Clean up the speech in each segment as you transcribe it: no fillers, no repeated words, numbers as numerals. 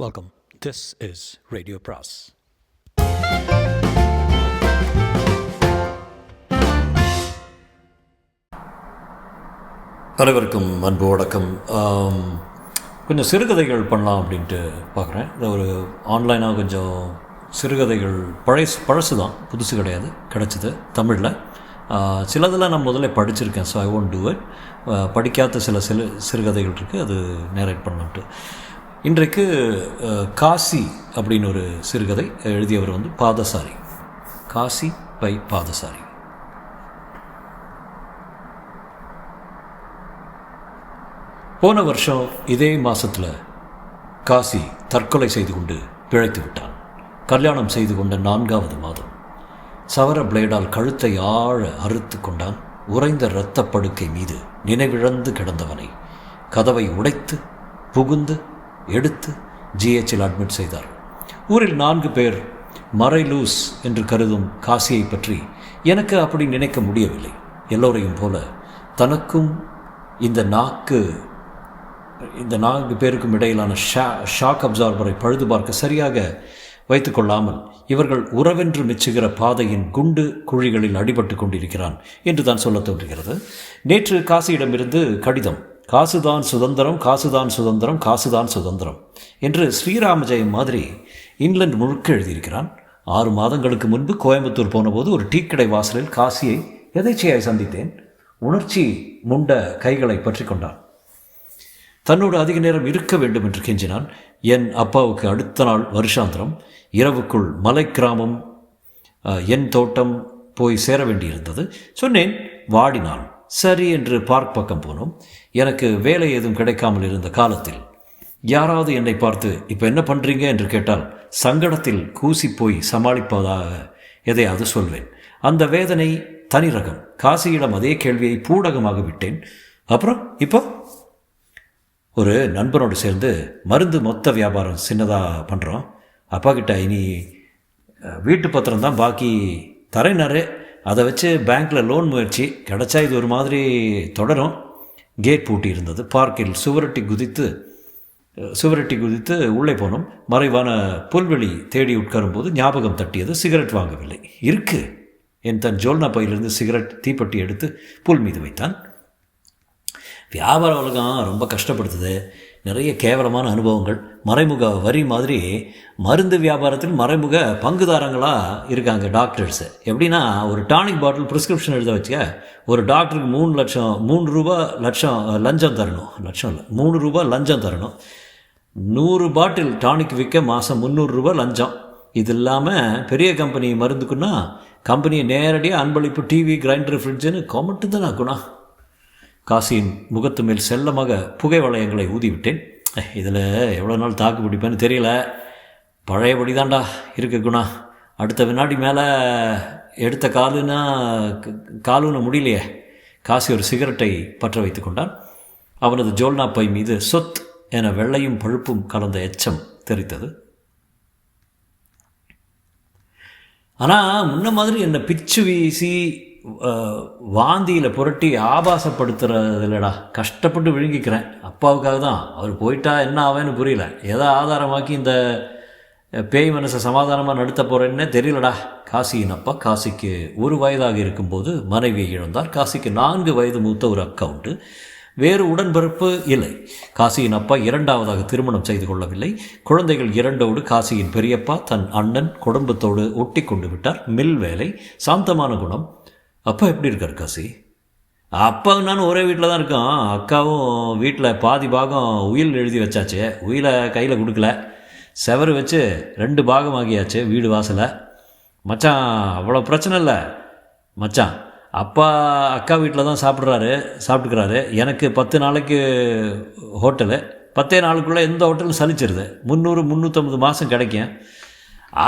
Welcome. This is Radio Pras. அனைவருக்கும் அன்பு வணக்கம். கொஞ்சம் சிறுகதைகள் பண்ணலாம் அப்படின்ட்டு பார்க்குறேன். இந்த ஒரு ஆன்லைனாக கொஞ்சம் சிறுகதைகள் பழசு தான், புதுசு கிடையாது, கிடச்சிது தமிழில். சிலதெல்லாம் நான் முதல்ல படிச்சிருக்கேன், so I won't do it. படிக்காத சிறுகதைகள் இருக்குது, அது நேரேட் பண்ணலான்ட்டு. இன்றைக்கு காசி அப்படின்னு ஒரு சிறுகதை எழுதியவர் பாதசாரி. காசி பை பாதசாரி. போன வருஷம் இதே மாதத்தில் காசி தற்கொலை செய்து கொண்டு பிழைத்து விட்டான். கல்யாணம் செய்து கொண்ட 4வது மாதம் சவர பிளேடால் கழுத்தை ஆழ அறுத்து கொண்டான். உறைந்த இரத்த படுக்கை மீது நினைவிழந்து கிடந்தவனை கதவை உடைத்து புகுந்து எடுத்து ஜிஹெச்சில் அட்மிட் செய்தார். ஊரில் 4 பேர் மறை லூஸ் என்று கருதும் காசியை பற்றி எனக்கு அப்படி நினைக்க முடியவில்லை. எல்லோரையும் போல தனக்கும் இந்த 4 பேருக்கும் இடையிலான ஷாக் அப்சார்பரை பழுது பார்க்க சரியாக வைத்து கொள்ளாமல் இவர்கள் உறவென்று மெச்சுகிற பாதையின் குண்டு குழிகளில் அடிபட்டு கொண்டிருக்கிறான் என்று தான் சொல்ல தோன்றுகிறது. நேற்று காசியிடமிருந்து கடிதம். காசுதான் சுதந்திரம், காசுதான் சுதந்திரம், காசுதான் சுதந்திரம் என்று ஸ்ரீராம ஜெயம் மாதிரி இங்கிலாந்து முழுக்க எழுதியிருக்கிறான். 6 மாதங்களுக்கு முன்பு கோயம்புத்தூர் போனபோது ஒரு டீக்கடை வாசலில் காசியை எதேச்சையாய் சந்தித்தேன். உணர்ச்சி முண்ட கைகளை பற்றி கொண்டான். தன்னோடு அதிக நேரம் இருக்க வேண்டும் என்று கெஞ்சினான். என் அப்பாவுக்கு அடுத்த நாள் வருஷாந்திரம். இரவுக்குள் மலை கிராமம் என் தோட்டம் போய் சேர வேண்டியிருந்தது. சொன்னேன், வாடினான். சரி என்று பார்க் பக்கம் போனோம். எனக்கு வேலை ஏதும் கிடைக்காமல் இருந்த காலத்தில் யாராவது என்னை பார்த்து இப்போ என்ன பண்ணுறீங்க என்று கேட்டால் சங்கடத்தில் கூசி போய் சமாளிப்பதாக எதையாவது சொல்வேன். அந்த வேதனை தனி ரகம். காசியிடம் அதே கேள்வியை பூடகமாக விட்டேன். அப்புறம் இப்போ ஒரு நண்பனோடு சேர்ந்து மருந்து மொத்த வியாபாரம் சின்னதாக பண்ணுறோம். அப்பா கிட்ட இனி வீட்டு பத்திரம் தான் பாக்கி தரேனாரு. அதை வச்சு பேங்க்கில் லோன் முயற்சி கிடச்சா இது ஒரு மாதிரி தொடரும். கேட் பூட்டி இருந்தது. பார்க்கில் சுவரட்டி குதித்து உள்ளே போனோம். மறைவான புல்வெளி தேடி உட்காரும்போது ஞாபகம் தட்டியது. சிகரெட் வாங்கவில்லை. என் தன் ஜோல்னா பையிலிருந்து சிகரெட் தீப்பெட்டி எடுத்து புல் மீது வைத்தான். வியாபார உலகம் ரொம்ப கஷ்டப்படுத்துது. நிறைய கேவலமான அனுபவங்கள். மறைமுக வரி மாதிரி மருந்து வியாபாரத்தில் மறைமுக பங்குதாரங்களாக இருக்காங்க டாக்டர்ஸு. எப்படின்னா, ஒரு டானிக் பாட்டில் ப்ரிஸ்கிரிப்ஷன் எழுத வச்சுக்க, ஒரு டாக்டருக்கு 3 ரூபா லஞ்சம் தரணும். லட்சம் இல்லை, 3 ரூபா லஞ்சம் தரணும். 100 பாட்டில் டானிக் விற்க மாதம் 300 ரூபா லஞ்சம். இது இல்லாமல் பெரிய கம்பெனி மருந்துக்குன்னா கம்பெனியை நேரடியாக அன்பளிப்பு டிவி, கிரைண்டர், ஃப்ரிட்ஜுன்னு கொமட்டு தான் ஆக்குனா. காசியின் முகத்து மேல் செல்லமாக புகை வளையங்களை ஊதிவிட்டேன். இதில் எவ்வளோ நாள் தாக்கு பிடிப்பேன்னு தெரியல. பழையபடி தாண்டா இருக்கு குணா. அடுத்த வினாடி மேலே எடுத்த காலுன்னு முடியலையே. காசி ஒரு சிகரெட்டை பற்ற வைத்து கொண்டான். அவனது ஜோல்னா பை மீது சொத் என வெள்ளையும் பழுப்பும் கலந்த எச்சம் தெரித்தது. ஆனால் முன்ன மாதிரி என்னை பிச்சு வீசி வாந்தியில் புரட்டி ஆபாசப்படுத்துறது இல்லைடா. கஷ்டப்பட்டு விழுங்கிக்கிறேன். அப்பாவுக்காக தான். அவர் போயிட்டா என்ன ஆவேன்னு புரியல. எதை ஆதாரமாக்கி இந்த பேய் மனசை சமாதானமாக நடத்த போகிறேன்னே தெரியலடா. காசியின் அப்பா காசிக்கு 1 வயதாக இருக்கும்போது மனைவியை இழந்தார். காசிக்கு 4 வயது மூத்த ஒரு அக்கா உண்டு. வேறு உடன்பிறப்பு இல்லை. காசியின் அப்பா 2வதாக திருமணம் செய்து கொள்ளவில்லை. குழந்தைகள் 2ஓடு காசியின் பெரியப்பா தன் அண்ணன் குடும்பத்தோடு ஒட்டி கொண்டு விட்டார். மில் வேலை, சாந்தமான குணம். அப்பா எப்படி இருக்கார் காசி? அப்பாவும் நானும் ஒரே வீட்டில் தான் இருக்கோம். அக்காவும் வீட்டில் பாதி பாகம் உயில் எழுதி வச்சாச்சு. உயிலை கையில் கொடுக்கல. செவரு வச்சு 2 பாகமாகியாச்சு வீடு வாசலை. மச்சான் அவ்வளோ பிரச்சனை இல்லை. மச்சான் அப்பா அக்கா வீட்டில் தான் சாப்பிட்டுக்கிறாரு. எனக்கு 10 நாளைக்கு ஹோட்டலு. 10 நாளுக்குள்ளே எந்த ஹோட்டலும் சலிச்சிருது. 300-350 மாதம் கிடைக்கும்.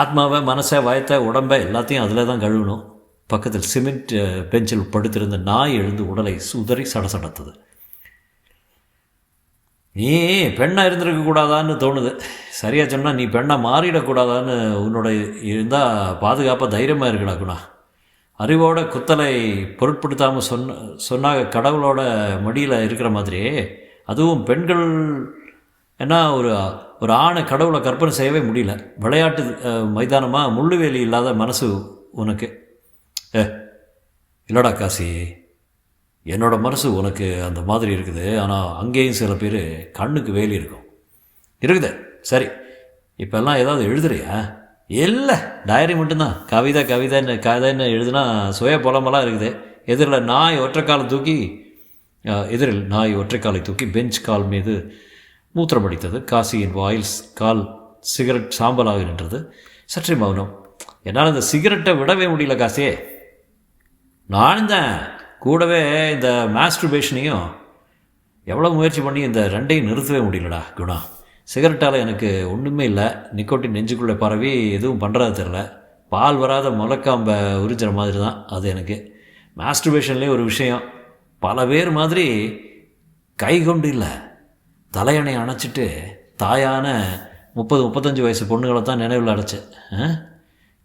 ஆத்மாவை, மனசை, வயத்தை, உடம்பை எல்லாத்தையும் அதில் தான் கழுவணும். பக்கத்தில் சிமெண்ட் பெஞ்சில் படுத்திருந்த நாய் எழுந்து உடலை சுதறி சடசடத்தது. நீ பெண்ணாக இருந்திருக்கக்கூடாதான்னு தோணுது. சரியாக சொன்னால், நீ பெண்ணாக மாறிடக்கூடாதான்னு உன்னோட இருந்தால் பாதுகாப்பாக தைரியமாக இருக்கடா குணா. அறிவோட குத்தலை பொருட்படுத்தாமல் சொன்னாங்க கடவுளோட மடியில் இருக்கிற மாதிரி. அதுவும் பெண்கள் ஏன்னா ஒரு ஒரு ஆணை கடவுளை கற்பனை செய்யவே முடியல. விளையாட்டு மைதானமாக முள்ளுவேலி இல்லாத மனசு உனக்கு. ஏ இல்லைடா காசி, என்னோடய மனசு உனக்கு அந்த மாதிரி இருக்குது. ஆனால் அங்கேயும் சில பேர் கண்ணுக்கு வேலி இருக்கும். இருக்குது சரி. இப்போல்லாம் ஏதாவது எழுதுறியா? இல்லை, டைரி மட்டும்தான். கதைன்னு எழுதுனா சுய புலமெல்லாம் இருக்குது. எதிரில் நாய் ஒற்றைக்காலை தூக்கி பெஞ்ச் கால் மீது மூத்திரமடித்தது. காசியின் வாயில் கால் சிகரெட் சாம்பலாக நின்றது. சற்றே மௌனம். என்னால் இந்த சிகரெட்டை விடவே முடியல காசியே. நானும் தான் கூடவே இந்த மாஸ்டர்பேஷனையும் எவ்வளோ முயற்சி பண்ணி இந்த ரெண்டையும் நிறுத்தவே முடியலடா குணா. சிகரெட்டால் எனக்கு ஒன்றுமே இல்லை. நிக்கோட்டின் நெஞ்சுக்குள்ளே பரவி எதுவும் பண்ணுறது தெரில. பால் வராத முளைக்காம்ப உரிஞ்சிற மாதிரி தான் அது எனக்கு. மாஸ்டர்பேஷன்லேயே ஒரு விஷயம், பல பேர் மாதிரி கை கொண்டு இல்லை, தலையணை அணைச்சிட்டு தாயான 30-35 வயசு பொண்ணுகளை தான் நினைவில் அடைச்சேன்.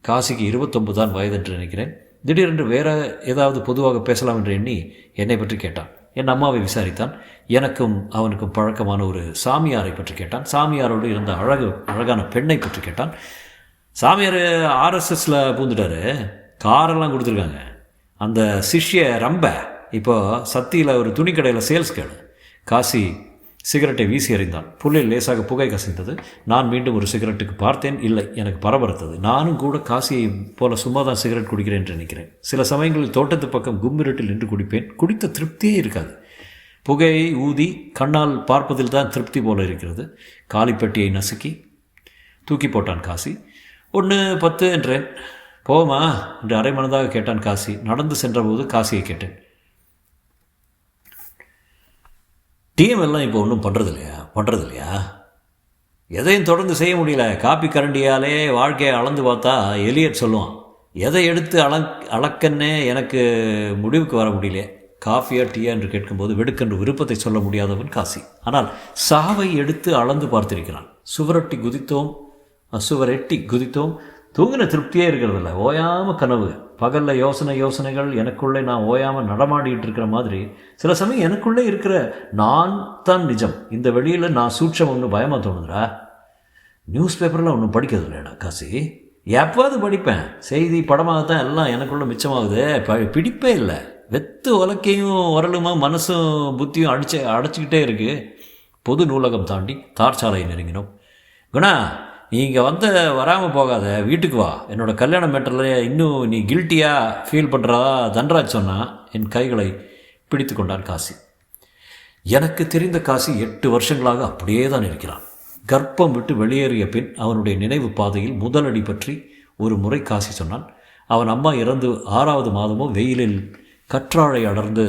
காசிக்கு 29 தான் வயது என்று நினைக்கிறேன். திடீரென்று வேறு ஏதாவது பொதுவாக பேசலாம் என்று எண்ணி என்னை பற்றி கேட்டான். என் அம்மாவை விசாரித்தான். எனக்கும் அவனுக்கும் பழக்கமான ஒரு சாமியாரை பற்றி கேட்டான். சாமியாரோடு இருந்த அழகான பெண்ணை பற்றி கேட்டான். சாமியார் ஆர்எஸ்எஸில் பூந்துட்டார், காரெல்லாம் கொடுத்துருக்காங்க. அந்த சிஷ்ய ரம்ப இப்போ சத்தியில் ஒரு துணி கடையில் சேல்ஸ் கேளு. காசி சிகரெட்டை வீசி எறிந்தான். புல்லில் லேசாக புகை கசிந்தது. நான் மீண்டும் ஒரு சிகரெட்டுக்கு பார்த்தேன். இல்லை, எனக்கு பரபரத்தது. நானும் கூட காசியை போல சும்மா தான் சிகரெட் குடிக்கிறேன் என்று நினைக்கிறேன். சில சமயங்களில் தோட்டத்து பக்கம் கும்மிரட்டில் நின்று குடிப்பேன். குடித்த திருப்தியே இருக்காது. புகையை ஊதி கண்ணால் பார்ப்பதில் தான் திருப்தி போல இருக்கிறது. காலிப்பட்டியை நசுக்கி தூக்கி போட்டான் காசி. 1-10 என்றேன். போமா என்று அரை மனதாக கேட்டான் காசி. நடந்து சென்றபோது காசியை கேட்டேன். டீம் எல்லாம் இப்போ ஒன்றும் பண்ணுறது இல்லையா? எதையும் தொடர்ந்து செய்ய முடியல. காப்பி கரண்டியாலே வாழ்க்கையை அளந்து பார்த்தா எலியட் சொல்லுவான், எதை எடுத்து அளக்கன்னே எனக்கு முடிவுக்கு வர முடியல. காஃபியா டீயா என்று கேட்கும்போது வெடுக்கென்று விருப்பத்தை சொல்ல முடியாதவன் காசி. ஆனால் சாவை எடுத்து அளந்து பார்த்திருக்கிறான். சுவரெட்டி குதித்தோம். தூங்கின திருப்தியே இருக்கிறதில்ல. ஓயாமல் கனவு. பகலில் யோசனைகள் எனக்குள்ளே நான் ஓயாமல் நடமாடிட்டு இருக்கிற மாதிரி. சில சமயம் எனக்குள்ளே இருக்கிற நான் தான் நிஜம். இந்த வெளியில் நான் சூட்சம் ஒன்று பயமாக தோணுதுடா. நியூஸ் பேப்பரில் ஒன்றும் படிக்கிறது இல்லைடா காசி. எப்போது படிப்பேன். செய்தி படமாக தான் எல்லாம் எனக்குள்ளே மிச்சமாகுது. பிடிப்பே இல்லை. வெத்து உலக்கையும் உரலுமா மனசும் புத்தியும் அடைச்சிக்கிட்டே இருக்குது. பொது நூலகம் தாண்டி தார்ச்சாலையை நெருங்கினோம். குணா, நீங்கள் வராமல் போகாத, வீட்டுக்கு வா. என்னோடய கல்யாண மேட்டரில் இன்னும் நீ கில்ட்டியாக ஃபீல் பண்ணுறதா தன்ராஜ் சொன்னால் என் கைகளை பிடித்து கொண்டான் காசி. எனக்கு தெரிந்த காசி 8 வருஷங்களாக அப்படியே தான் இருக்கிறான். கர்ப்பம் விட்டு வெளியேறிய பின் அவனுடைய நினைவு பாதையில் முதலடி பற்றி ஒரு முறை காசி சொன்னான். அவன் அம்மா இறந்து 6வது மாதமோ வெயிலில் கற்றாழை அடர்ந்து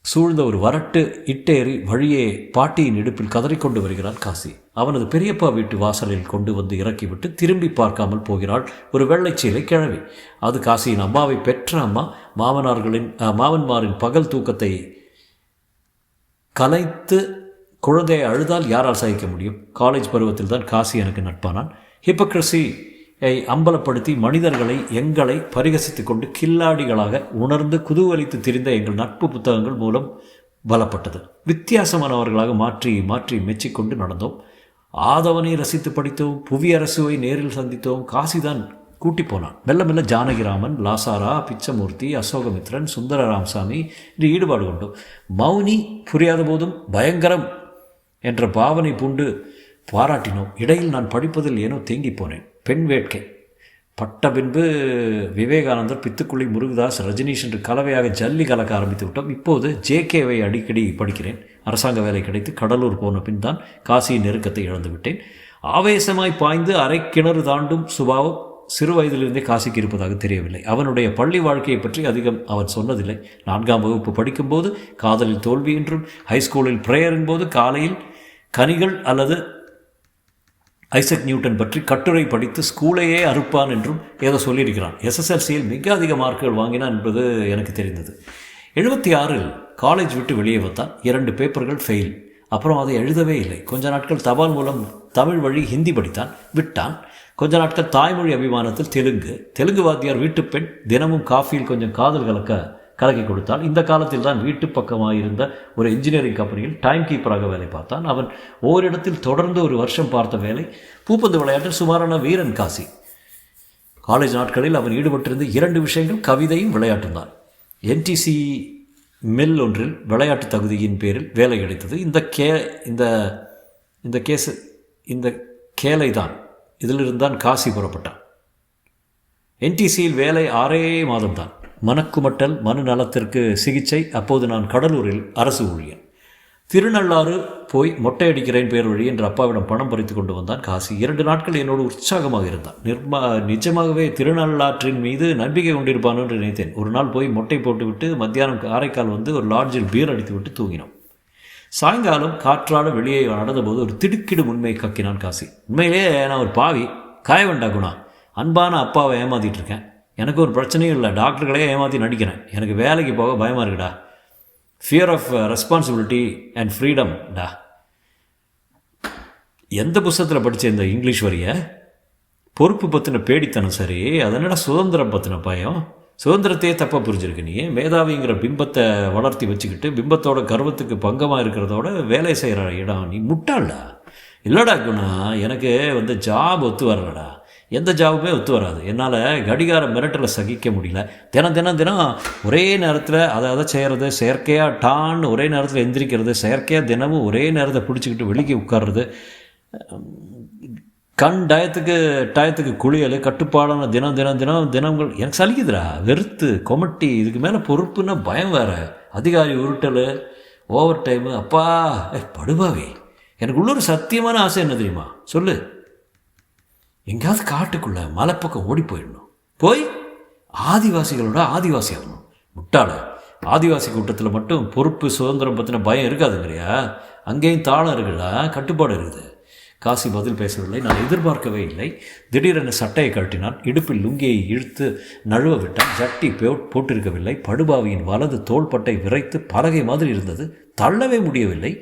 சூழ்ந்த ஒரு வரட்டு இட்டேறி வழியே பாட்டியின் இடுப்பில் கதறிக்கொண்டு வருகிறான் காசி. அவனது பெரியப்பா வீட்டு வாசலில் கொண்டு வந்து இறக்கிவிட்டு திரும்பி பார்க்காமல் போகிறாள் ஒரு வெள்ளைச்சீலை கிழவி. அது காசியின் அம்மாவை பெற்ற அம்மா. மாமன்மாரின் பகல் தூக்கத்தை கலைத்து குழந்தையை அழுதால் யாரால் சகிக்க முடியும்? காலேஜ் பருவத்தில் தான் காசி எனக்கு நட்பானான். ஹிப்போக்ரஸியை அம்பலப்படுத்தி எங்களை பரிகசித்து கொண்டு கில்லாடிகளாக உணர்ந்து குதூகலித்து திரிந்த எங்கள் நட்பு புத்தகங்கள் மூலம் பலப்பட்டது. வித்தியாசமானவர்களாக மாற்றி மெச்சிக்கொண்டு நடந்தோம். ஆதவனை ரசித்து படித்தோம். புவியரசுவை நேரில் சந்தித்தோம். காசிதான் கூட்டி போனான். மெல்ல மெல்ல ஜானகிராமன், லாசாரா, பிச்சமூர்த்தி, அசோகமித்ரன், சுந்தர ராமசாமி என்று ஈடுபாடு கொண்டோம். மௌனி புரியாத போதும் பயங்கரம் என்ற பாவனை பூண்டு பாராட்டினோம். இடையில் நான் படிப்பதில் ஏனோ தேங்கி போனேன். பெண் வேட்கை பட்ட பின்பு விவேகானந்தர், பித்துக்குள்ளி, முருகதாஸ், ரஜினீஷ் என்று கலவையாக ஜல்லி கலக்க ஆரம்பித்து விட்டோம். இப்போது ஜேகேவை அடிக்கடி படிக்கிறேன். அரசாங்க வேலை கிடைத்து கடலூர் போன பின் தான் காசியின் நெருக்கத்தை இழந்து விட்டேன். ஆவேசமாய் பாய்ந்து அரை கிணறு தாண்டும் சுபாவம் சிறு வயதிலிருந்தே காசிக்கு இருப்பதாக தெரியவில்லை. அவனுடைய பள்ளி வாழ்க்கையை பற்றி அதிகம் அவன் சொன்னதில்லை. 4ஆம் வகுப்பு படிக்கும்போது காதலில் தோல்வி என்றும், ஹைஸ்கூலில் பிரேயரின் போது காலையில் கனிகள் அல்லது ஐசக் நியூட்டன் பற்றி கட்டுரை படித்து ஸ்கூலையே அறுப்பான் என்றும் ஏதோ சொல்லியிருக்கிறான். எஸ்எஸ்எல்சியில் மிக அதிக மார்க்குகள் வாங்கினான் என்பது எனக்கு தெரிந்தது. 76இல் காலேஜ் விட்டு வெளியே வந்தான். 2 பேப்பர்கள் ஃபெயில். அப்புறம் அதை எழுதவே இல்லை. கொஞ்ச நாட்கள் தபால் மூலம் தமிழ் வழி ஹிந்தி படித்தான், விட்டான். கொஞ்ச நாட்கள் தாய்மொழி அபிமானத்தில் தெலுங்கு வாத்தியார் வீட்டுப்பெண் தினமும் காஃபியில் கொஞ்சம் காதல் கலக்க கலக்கி கொடுத்தாள். இந்த காலத்தில் தான் வீட்டு பக்கமாக இருந்த ஒரு இன்ஜினியரிங் கம்பெனியில் டைம் கீப்பராக வேலை பார்த்தான். அவன் ஓரிடத்தில் தொடர்ந்து ஒரு வருஷம் பார்த்த வேலை பூப்பந்து விளையாட்டில் சுமாரான வீரன் காசி. காலேஜ் நாட்களில் அவன் ஈடுபட்டிருந்த 2 விஷயங்கள் கவிதையும் விளையாட்டும் தான். என்டிசி மில் ஒன்றில் விளையாட்டு தகுதியின் பேரில் வேலை கிடைத்தது. இந்த கேலை தான் இதிலிருந்தான் காசி புறப்பட்டான். என்டிசியில் வேலை 6 மாதம்தான். மனக்குமட்டல், மனநலத்திற்கு சிகிச்சை. அப்போது நான் கடலூரில் அரசு ஊழியன். திருநள்ளாறு போய் மொட்டை அடிக்கிறேன் பேர் வழி என்று அப்பாவிடம் பணம் பறித்து கொண்டு வந்தான் காசி. 2 நாட்கள் என்னோடு உற்சாகமாக இருந்தான். நிஜமாகவே திருநள்ளாற்றின் மீது நம்பிக்கை கொண்டிருப்பான் என்று நினைத்தேன். ஒரு நாள் போய் மொட்டை போட்டுவிட்டு மத்தியானம் காரைக்கால் வந்து ஒரு லாட்ஜில் பீர் அடித்து விட்டு தூங்கினோம். சாயங்காலம் காற்றாட வெளியே நடந்தபோது ஒரு திடுக்கிடும் உண்மை கக்கினான் காசி. உண்மையிலேயே நான் ஒரு பாவி, காயவண்டா குணா. அன்பான அப்பாவை ஏமாற்றிட்டு இருக்கேன். எனக்கு ஒரு பிரச்சனையும் இல்லை. டாக்டர்களே ஏமாற்றி நடிக்கிறேன். எனக்கு வேலைக்கு போக பயமாக இருக்குடா. Fear of responsibility and freedom டா. எந்த புத்தகத்தில் படித்த இந்த இங்கிலீஷ் வரிய? பொறுப்பு பற்றின பேடித்தனம் சரி, அதனடா சுதந்திரம் பற்றின பயம். சுதந்திரத்தையே தப்பாக புரிஞ்சிருக்கு. நீ மேதாவிங்கிற பிம்பத்தை வளர்த்தி வச்சுக்கிட்டு பிம்பத்தோட கர்வத்துக்கு பங்கமாக இருக்கிறதோட வேலை செய்கிற இடம். நீ முட்டாளா? இல்லைடா குணா, எனக்கு ஜாப் ஒத்து வரலடா. எந்த ஜாபுமே ஒத்து வராது. என்னால் கடிகார மிரட்டலை சகிக்க முடியல. தினம் ஒரே நேரத்தில் அதை செய்கிறது, செயற்கையாக டான்னு ஒரே நேரத்தில் எந்திரிக்கிறது, செயற்கையாக தினமும் ஒரே நேரத்தை பிடிச்சிக்கிட்டு வெளியே உட்கார்றது, கண் டயத்துக்கு குளியல், கட்டுப்பாடான தினங்கள் எனக்கு சலிக்குதுடா. வெறுத்து கொமட்டி. இதுக்கு மேலே பொறுப்புன்னா பயம் வேறு. அதிகாரி உருட்டல், ஓவர் டைமு. அப்பா படுபாவே. எனக்கு உள்ளொரு சத்தியமான ஆசை என்ன தெரியுமா? சொல்லு. எங்கேயாவது காட்டுக்குள்ளே மலைப்பக்கம் ஓடி போயிடணும். போய் ஆதிவாசிகளோட ஆதிவாசி ஆகணும். முட்டாள. ஆதிவாசி கூட்டத்தில் மட்டும் பொறுப்பு சுதந்திரம் பற்றின பயம் இருக்காதுங்கிறியா? அங்கேயும் தாளம் இருக்குதா, கட்டுப்பாடு இருக்குது. காசி பதில் பேசவில்லை. நான் எதிர்பார்க்கவே இல்லை. திடீரென சட்டையை கழட்டினான். இடுப்பில் லுங்கியை இழுத்து நழுவ விட்டான். ஜட்டி போட்டிருக்கவில்லை. படுபாவியின் வலது தோள்பட்டை விரைத்து பலகை மாதிரி இருந்தது. தள்ளவே முடியவில்லை.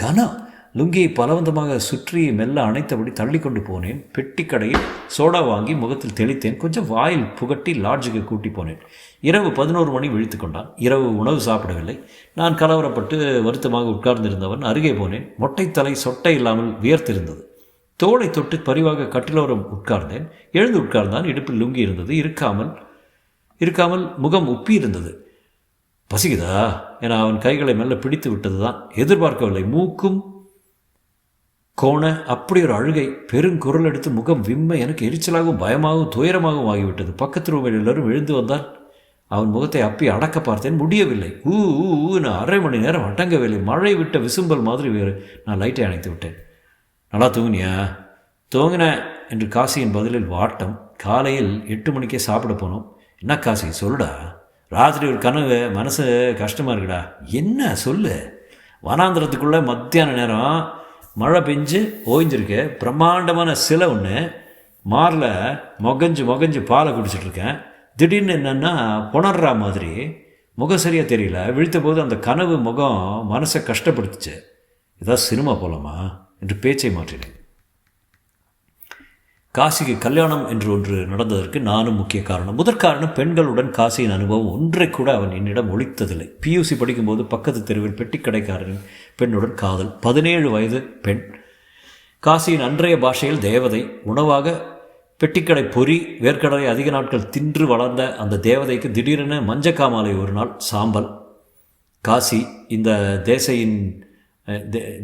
கனம். லுங்கியை பலவந்தமாக சுற்றி மெல்ல அணைத்தபடி தள்ளி கொண்டு போனேன். பெட்டி கடையில் சோடா வாங்கி முகத்தில் தெளித்தேன். கொஞ்சம் வாயில் புகட்டி லாட்ஜுக்கு கூட்டி போனேன். இரவு 11 மணி விழித்து கொண்டான். இரவு உணவு சாப்பிடவில்லை. நான் கலவரப்பட்டு வருத்தமாக உட்கார்ந்திருந்தவன் அருகே போனேன். மொட்டைத்தலை சொட்டை இல்லாமல் வியர்த்திருந்தது. தோளை தொட்டு பரிவாக கட்டிலோரம் உட்கார்ந்தேன். எழுந்து உட்கார்ந்தான். இடுப்பில் லுங்கி இருந்தது. இருக்காமல் முகம் உப்பி இருந்தது. பசிக்குதா என அவன் கைகளை மெல்ல பிடித்து விட்டது தான். எதிர்பார்க்கவில்லை. மூக்கும் கோண அப்படி ஒரு அழுகை. பெருங்குரல் எடுத்து முகம் விம்ம. எனக்கு எரிச்சலாகவும் பயமாகவும் துயரமாகவும் ஆகிவிட்டது. பக்கத்து ரூமில் எல்லோரும் எழுந்து வந்தான். அவன் முகத்தை அப்பி அடக்க பார்த்தேன். முடியவில்லை. நான் 1/2 மணி நேரம் அடங்கவில்லை. மழை விட்ட விசும்பல் மாதிரி வேறு. நான் லைட்டை அணைத்து விட்டேன். நல்லா தூங்கினியா? தூங்கினேன் என்று காசியின் பதிலில் வாட்டம். காலையில் 8 மணிக்கே சாப்பிட போனோம். என்ன காசி சொல்லுடா. ராத்திரி ஒரு கனவு. மனசு கஷ்டமாக இருக்குடா. என்ன சொல்லு. வனாந்திரத்துக்குள்ளே மத்தியான நேரம் மழை பெஞ்சு ஓய்ஞ்சிருக்கு. பிரம்மாண்டமான சிலை ஒன்று மாரில் மொகஞ்சு பாலை குடிச்சிட்ருக்கேன். திடீர்னு என்னென்னா புணர்றா மாதிரி. முகம் சரியாக தெரியல. விழித்த போது அந்த கனவு முகம் மனசை கஷ்டப்படுத்துச்சு. ஏதாவது சினிமா போகலாமா என்று பேச்சை மாற்றினேன். காசிக்கு கல்யாணம் என்று ஒன்று நடந்ததற்கு நானும் முக்கிய காரணம். முதற் காரணம் பெண்களுடன் காசியின் அனுபவம் ஒன்றை கூட அவன் என்னிடம் ஒழித்ததில்லை. பியூசி படிக்கும்போது பக்கத்து தெருவில் பெட்டிக்கடைக்காரரின் பெண்ணுடன் காதல். 17 வயது பெண். காசியின் அன்றைய பாஷையில் தேவதை. உணவாக பெட்டிக்கடை பொறி, வேர்க்கடலை அதிக நாட்கள் தின்று வளர்ந்த அந்த தேவதைக்கு திடீரென மஞ்சக்காமாலை ஒரு நாள் சாம்பல். காசி இந்த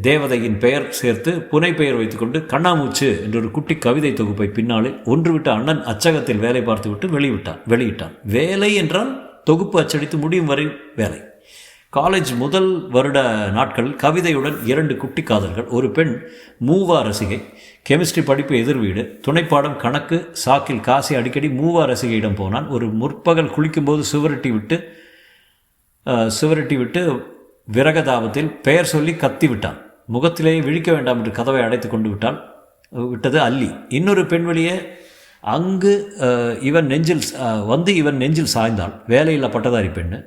தேவதையின் பெயர் சேர்த்து புனை பெயர் வைத்துக்கொண்டு கண்ணாமூச்சு என்ற ஒரு குட்டி கவிதை தொகுப்பை பின்னாலே ஒன்றுவிட்ட அண்ணன் அச்சகத்தில் வேலை பார்த்துவிட்டு வெளியிட்டான். வேலை என்றால் தொகுப்பு அச்சடித்து முடியும் வரை வேலை. காலேஜ் முதல் வருட நாட்களில் கவிதையுடன் 2 குட்டி காதல்கள். ஒரு பெண் மூவா ரசிகை. கெமிஸ்ட்ரி படிப்பு எதிர்வீடு. துணைப்பாடம் கணக்கு. சாக்கில் காசி அடிக்கடி மூவா ரசிகையிடம் போனான். ஒரு முற்பகல் குளிக்கும்போது சுவரட்டி விட்டு விரகதாபத்தில் பெயர் சொல்லி கத்தி விட்டான். முகத்திலேயே விழிக்க வேண்டாம் என்று கதவை அடைத்து கொண்டு விட்டது அல்லி. இன்னொரு பெண் வெளியே அங்கு இவன் நெஞ்சில் சாய்ந்தாள். வேலையில்லா பட்டதாரி பெண்ணு.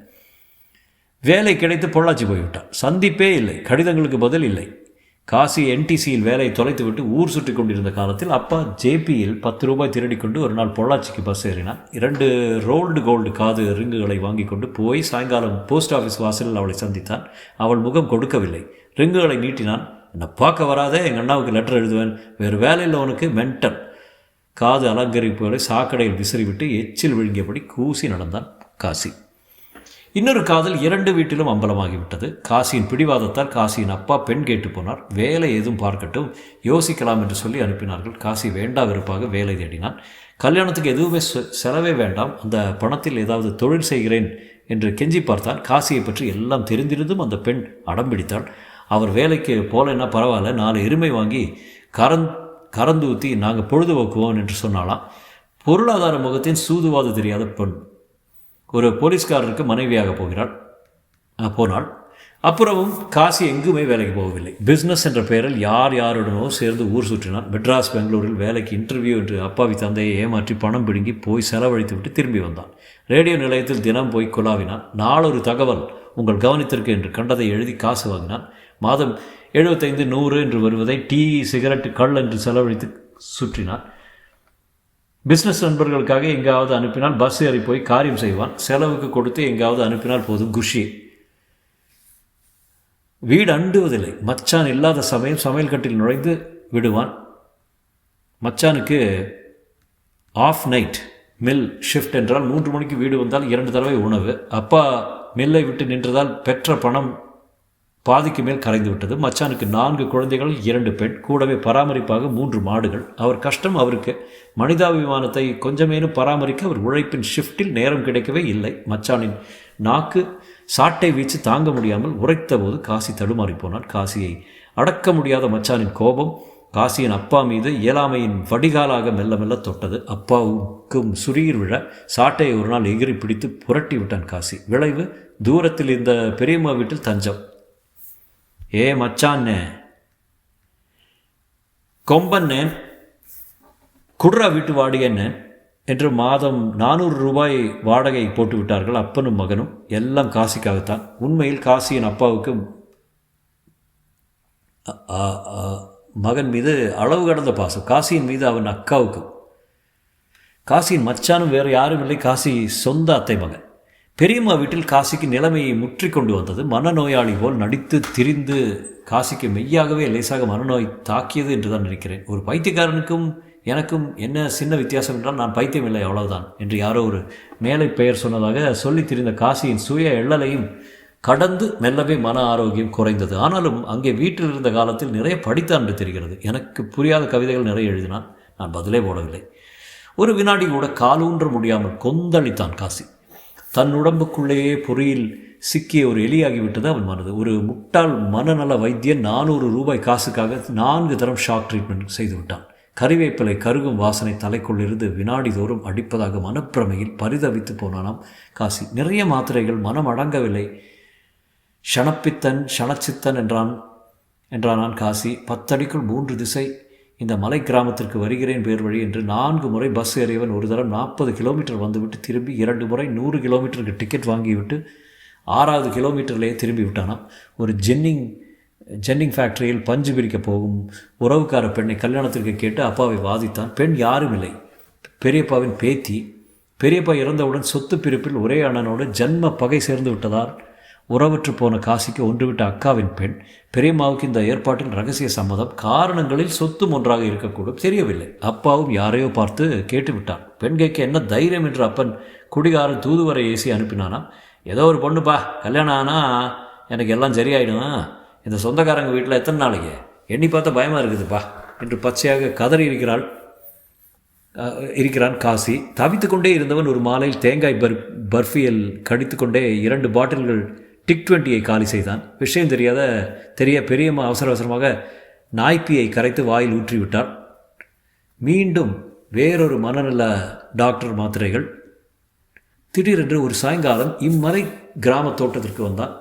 வேலை கிடைத்து பொள்ளாச்சி போய்விட்டான். சந்திப்பே இல்லை. கடிதங்களுக்கு பதில் இல்லை. காசி என்டிசியில் வேலையை தொலைத்துவிட்டு ஊர் சுற்றி கொண்டிருந்த காலத்தில் அப்பா ஜேபியில் 10 ரூபாய் திருடி கொண்டு ஒரு நாள் பொள்ளாச்சிக்கு பஸ் ஏறினான். 2 ரோல்டு கோல்டு காது ரிங்குகளை வாங்கி கொண்டு போய் சாயங்காலம் போஸ்ட் ஆஃபீஸ் வாசலில் அவளை சந்தித்தான். அவள் முகம் கொடுக்கவில்லை. ரிங்குகளை நீட்டினான். என்னை பார்க்க வராதே, எங்கள் அண்ணாவுக்கு லெட்டர் எழுதுவேன், வேறு வேலையில் உனக்கு மென்டல். காது அலங்கரிப்புகளை சாக்கடையில் விசிறிவிட்டு எச்சில் விழுங்கியபடி கூசி நடந்தான் காசி. இன்னொரு காதல் 2 வீட்டிலும் அம்பலமாகிவிட்டது. காசியின் பிடிவாதத்தால் காசியின் அப்பா பெண் கேட்டு போனார். வேலை எதுவும் பார்க்கட்டும், யோசிக்கலாம் என்று சொல்லி அனுப்பினார்கள். காசி வேண்டா வெறுப்பாக வேலை தேடினான். கல்யாணத்துக்கு எதுவுமே செலவே வேண்டாம், அந்த பணத்தில் ஏதாவது தொழில் செய்கிறேன் என்று கெஞ்சி பார்த்தான். காசியை பற்றி எல்லாம் தெரிந்திருந்தும் அந்த பெண் அடம்பிடித்தாள். அவர் வேலைக்கு போலன்னா பரவாயில்ல, 4 எருமை வாங்கி கறந்தூத்தி நாங்கள் பொழுதுபோக்குவோம் என்று சொன்னாலாம். பொருளாதார முகத்தின் சூதுவாது தெரியாத பெண் ஒரு போலீஸ்காரருக்கு மனைவியாக போனாள். அப்புறமும் காசி எங்குமே வேலைக்கு போகவில்லை. பிஸ்னஸ் என்ற பெயரில் யாருடனோ சேர்ந்து ஊர் சுற்றினான். மெட்ராஸ், பெங்களூரில் வேலைக்கு இன்டர்வியூ என்று அப்பாவி தந்தையை ஏமாற்றி பணம் பிடுங்கி போய் செலவழித்து விட்டு திரும்பி வந்தான். ரேடியோ நிலையத்தில் தினம் போய் குழாவினான். நாளொரு தகவல் உங்கள் கவனத்திற்கு என்று கண்டதை எழுதி காசு வாங்கினான். மாதம் 75, 100 என்று வருவதை டீ, சிகரெட்டு, கள் என்று செலவழித்து சுற்றினான். பிஸ்னஸ் நண்பர்களுக்காக எங்காவது அனுப்பினால் பஸ் ஏறி போய் காரியம் செய்வான். செலவுக்கு கொடுத்து எங்காவது அனுப்பினால் போதும் குஷி. வீடு அண்டுவதில்லை. மச்சான் இல்லாத சமயம் சமையல் கட்டில் நுழைந்து விடுவான். மச்சானுக்கு ஆஃப் நைட் மில் ஷிஃப்ட் என்றால் 3 மணிக்கு வீடு வந்தால் 2 தடவை உணவு. அப்பா மில்லை விட்டு நின்றதால் பெற்ற பணம் பாதிக்கு மேல் கரைந்து விட்டது. மச்சானுக்கு 4 குழந்தைகள், 2 பெண், கூடவே பராமரிப்பாக 3 மாடுகள். அவர் கஷ்டம் அவருக்கு. மனிதாபிமானத்தை கொஞ்சமேனும் பராமரிக்க அவர் உழைப்பின் ஷிஃப்டில் நேரம் கிடைக்கவே இல்லை. மச்சானின் நாக்கு சாட்டை வீச்சு தாங்க முடியாமல் உரைத்த போது காசி தடுமாறி போனான். காசியை அடக்க முடியாத மச்சானின் கோபம் காசியின் அப்பா மீது இயலாமையின் வடிகாலாக மெல்ல மெல்ல தொட்டது. அப்பாவுக்கும் சுரீர் விழ சாட்டையை ஒரு நாள் எகிரி பிடித்து புரட்டி விட்டான் காசி. விளைவு தூரத்தில் இந்த பெரியம்மா வீட்டில் தஞ்சம். ஏ மச்சான்னே, கொம்பன்னேன், குட்ரா வீட்டு வாடகைன்னேன் என்று மாதம் 400 ரூபாய் வாடகை போட்டு விட்டார்கள் அப்பனும் மகனும். எல்லாம் காசிக்காகத்தான். உண்மையில் காசியின் அப்பாவுக்கு மகன் மீது அளவு கடந்த பாசம். காசியின் மீது அவன் அக்காவுக்கும். காசியின் மச்சானும் வேறு யாரும் இல்லை, காசி சொந்த அத்தை மகன். பெரியம்மா வீட்டில் காசிக்கு நிலைமையை முற்றி கொண்டு வந்தது. மனநோயாளி போல் நடித்து திரிந்து காசிக்கு மெய்யாகவே லேசாக மனநோய் தாக்கியது என்று தான் நினைக்கிறேன். ஒரு பைத்தியக்காரனுக்கும் எனக்கும் என்ன சின்ன வித்தியாசம் என்றால் நான் பைத்தியம் இல்லை, அவ்வளவுதான் என்று யாரோ ஒரு மேலை பெயர் சொன்னதாக சொல்லி திரிந்த காசியின் சுய எள்ளலையும் கடந்து மெல்லவே மன ஆரோக்கியம் குறைந்தது. ஆனாலும் அங்கே வீட்டில் இருந்த காலத்தில் நிறைய படித்தான் என்று தெரிகிறது. எனக்கு புரியாத கவிதைகள் நிறைய எழுதினான். நான் பதிலே போடவில்லை. ஒரு வினாடி கூட காலூன்ற முடியாமல் கொந்தளித்தான் காசி. தன் உடம்புக்குள்ளேயே பொறியில் சிக்கிய ஒரு எலியாகிவிட்டது அவன் மனது. ஒரு முட்டாள் மனநல வைத்தியன் 400 ரூபாய் காசுக்காக 4 தரம் ஷாக் ட்ரீட்மெண்ட் செய்து விட்டான். கறிவேப்பிலை கருகும் வாசனை தலைக்குள்ளிருந்து வினாடி தோறும் அடிப்பதாக மனப்பிரமையில் பரிதவித்து போனானாம் காசி. நிறைய மாத்திரைகள், மனம் அடங்கவில்லை. ஷணப்பித்தன் ஷணச்சித்தன் என்றானான் காசி. 10 அடிக்குள் 3 திசை. இந்த மலை கிராமத்திற்கு வருகிறேன் பேர் வழி என்று 4 முறை பஸ் ஏறியவன் ஒரு தரம் 40 கிலோமீட்டர் வந்துவிட்டு திரும்பி 2 முறை 100 கிலோமீட்டருக்கு டிக்கெட் வாங்கிவிட்டு 6வது கிலோமீட்டர்லேயே திரும்பி விட்டானாம். ஒரு ஜென்னிங் ஃபேக்டரியில் பஞ்சு பிரிக்க போகும் உறவுக்கார பெண்ணை கல்யாணத்திற்கு கேட்டு அப்பாவை வாதித்தான். பெண் யாரும் இல்லை, பெரியப்பாவின் பேத்தி. பெரியப்பா இறந்தவுடன் சொத்து பிரிப்பில் ஒரே அண்ணனோடு ஜன்ம பகை சேர்ந்து விட்டதால் உறவற்று போன காசிக்கு ஒன்றுவிட்ட அக்காவின் பெண். பெரியம்மாவுக்கு இந்த ஏற்பாட்டில் ரகசிய சம்மதம். காரணங்களில் சொத்தும் ஒன்றாக இருக்கக்கூடும், தெரியவில்லை. அப்பாவும் யாரையோ பார்த்து கேட்டுவிட்டான். பெண் கேட்க என்ன தைரியம் என்று அப்பன் குடிகாரன் தூதுவரை ஏசி அனுப்பினானாம். ஏதோ ஒரு பொண்ணுப்பா, கல்யாணம் ஆனால் எனக்கு எல்லாம் சரியாயிடும். இந்த சொந்தக்காரங்க வீட்டில் எத்தனை நாளைக்கு எண்ணி பார்த்தா பயமாக இருக்குதுப்பா என்று பச்சையாக கதறி இருக்கிறான் காசி. தவித்து கொண்டே இருந்தவன் ஒரு மாலையில் தேங்காய் பர்ஃபியில் கடித்து கொண்டே 2 பாட்டில்கள் டிக் 20யை காலி செய்தான். விஷயம் தெரிய பெரியம்மா அவசரமாக நாய்ப்பியை கரைத்து வாயில் ஊற்றிவிட்டாள். மீண்டும் வேறொரு மனநல டாக்டர் மாத்திரைகள். திடீரென்று ஒரு சாயங்காலம் இம்மலை கிராம தோட்டத்திற்கு வந்தான்.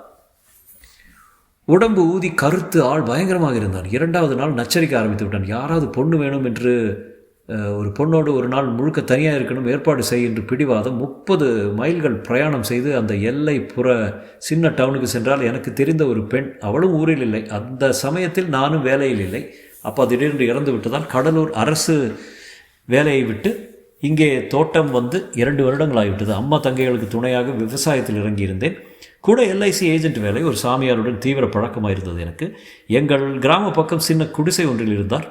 உடம்பு ஊதி கருத்து ஆள் பயங்கரமாக இருந்தான். 2வது நாள் நச்சரிக்க ஆரம்பித்து விட்டான். யாராவது பொண்ணு வேணும் என்று ஒரு பொண்ணோடு ஒரு நாள் முழுக்க தனியாக இருக்கணும், ஏற்பாடு செய் என்று பிடிவாதம். 30 மைல்கள் பிரயாணம் செய்து அந்த எல்லை புற சின்ன டவுனுக்கு சென்றால் எனக்கு தெரிந்த ஒரு பெண், அவளும் ஊரில் இல்லை. அந்த சமயத்தில் நானும் வேலையில் இல்லை. அப்பா திடீரென்று இறந்து விட்டதால் கடலூர் அரசு வேலையை விட்டு இங்கே தோட்டம் வந்து 2 வருடங்கள் ஆகிவிட்டது. அம்மா தங்கைகளுக்கு துணையாக விவசாயத்தில் இறங்கியிருந்தேன். கூட எல்ஐசி ஏஜென்ட் வேலை. ஒரு சாமியாருடன் தீவிர பழக்கமாக இருந்தது எனக்கு. எங்கள் கிராம பக்கம் சின்ன குடிசை ஒன்றில் இருந்தார்.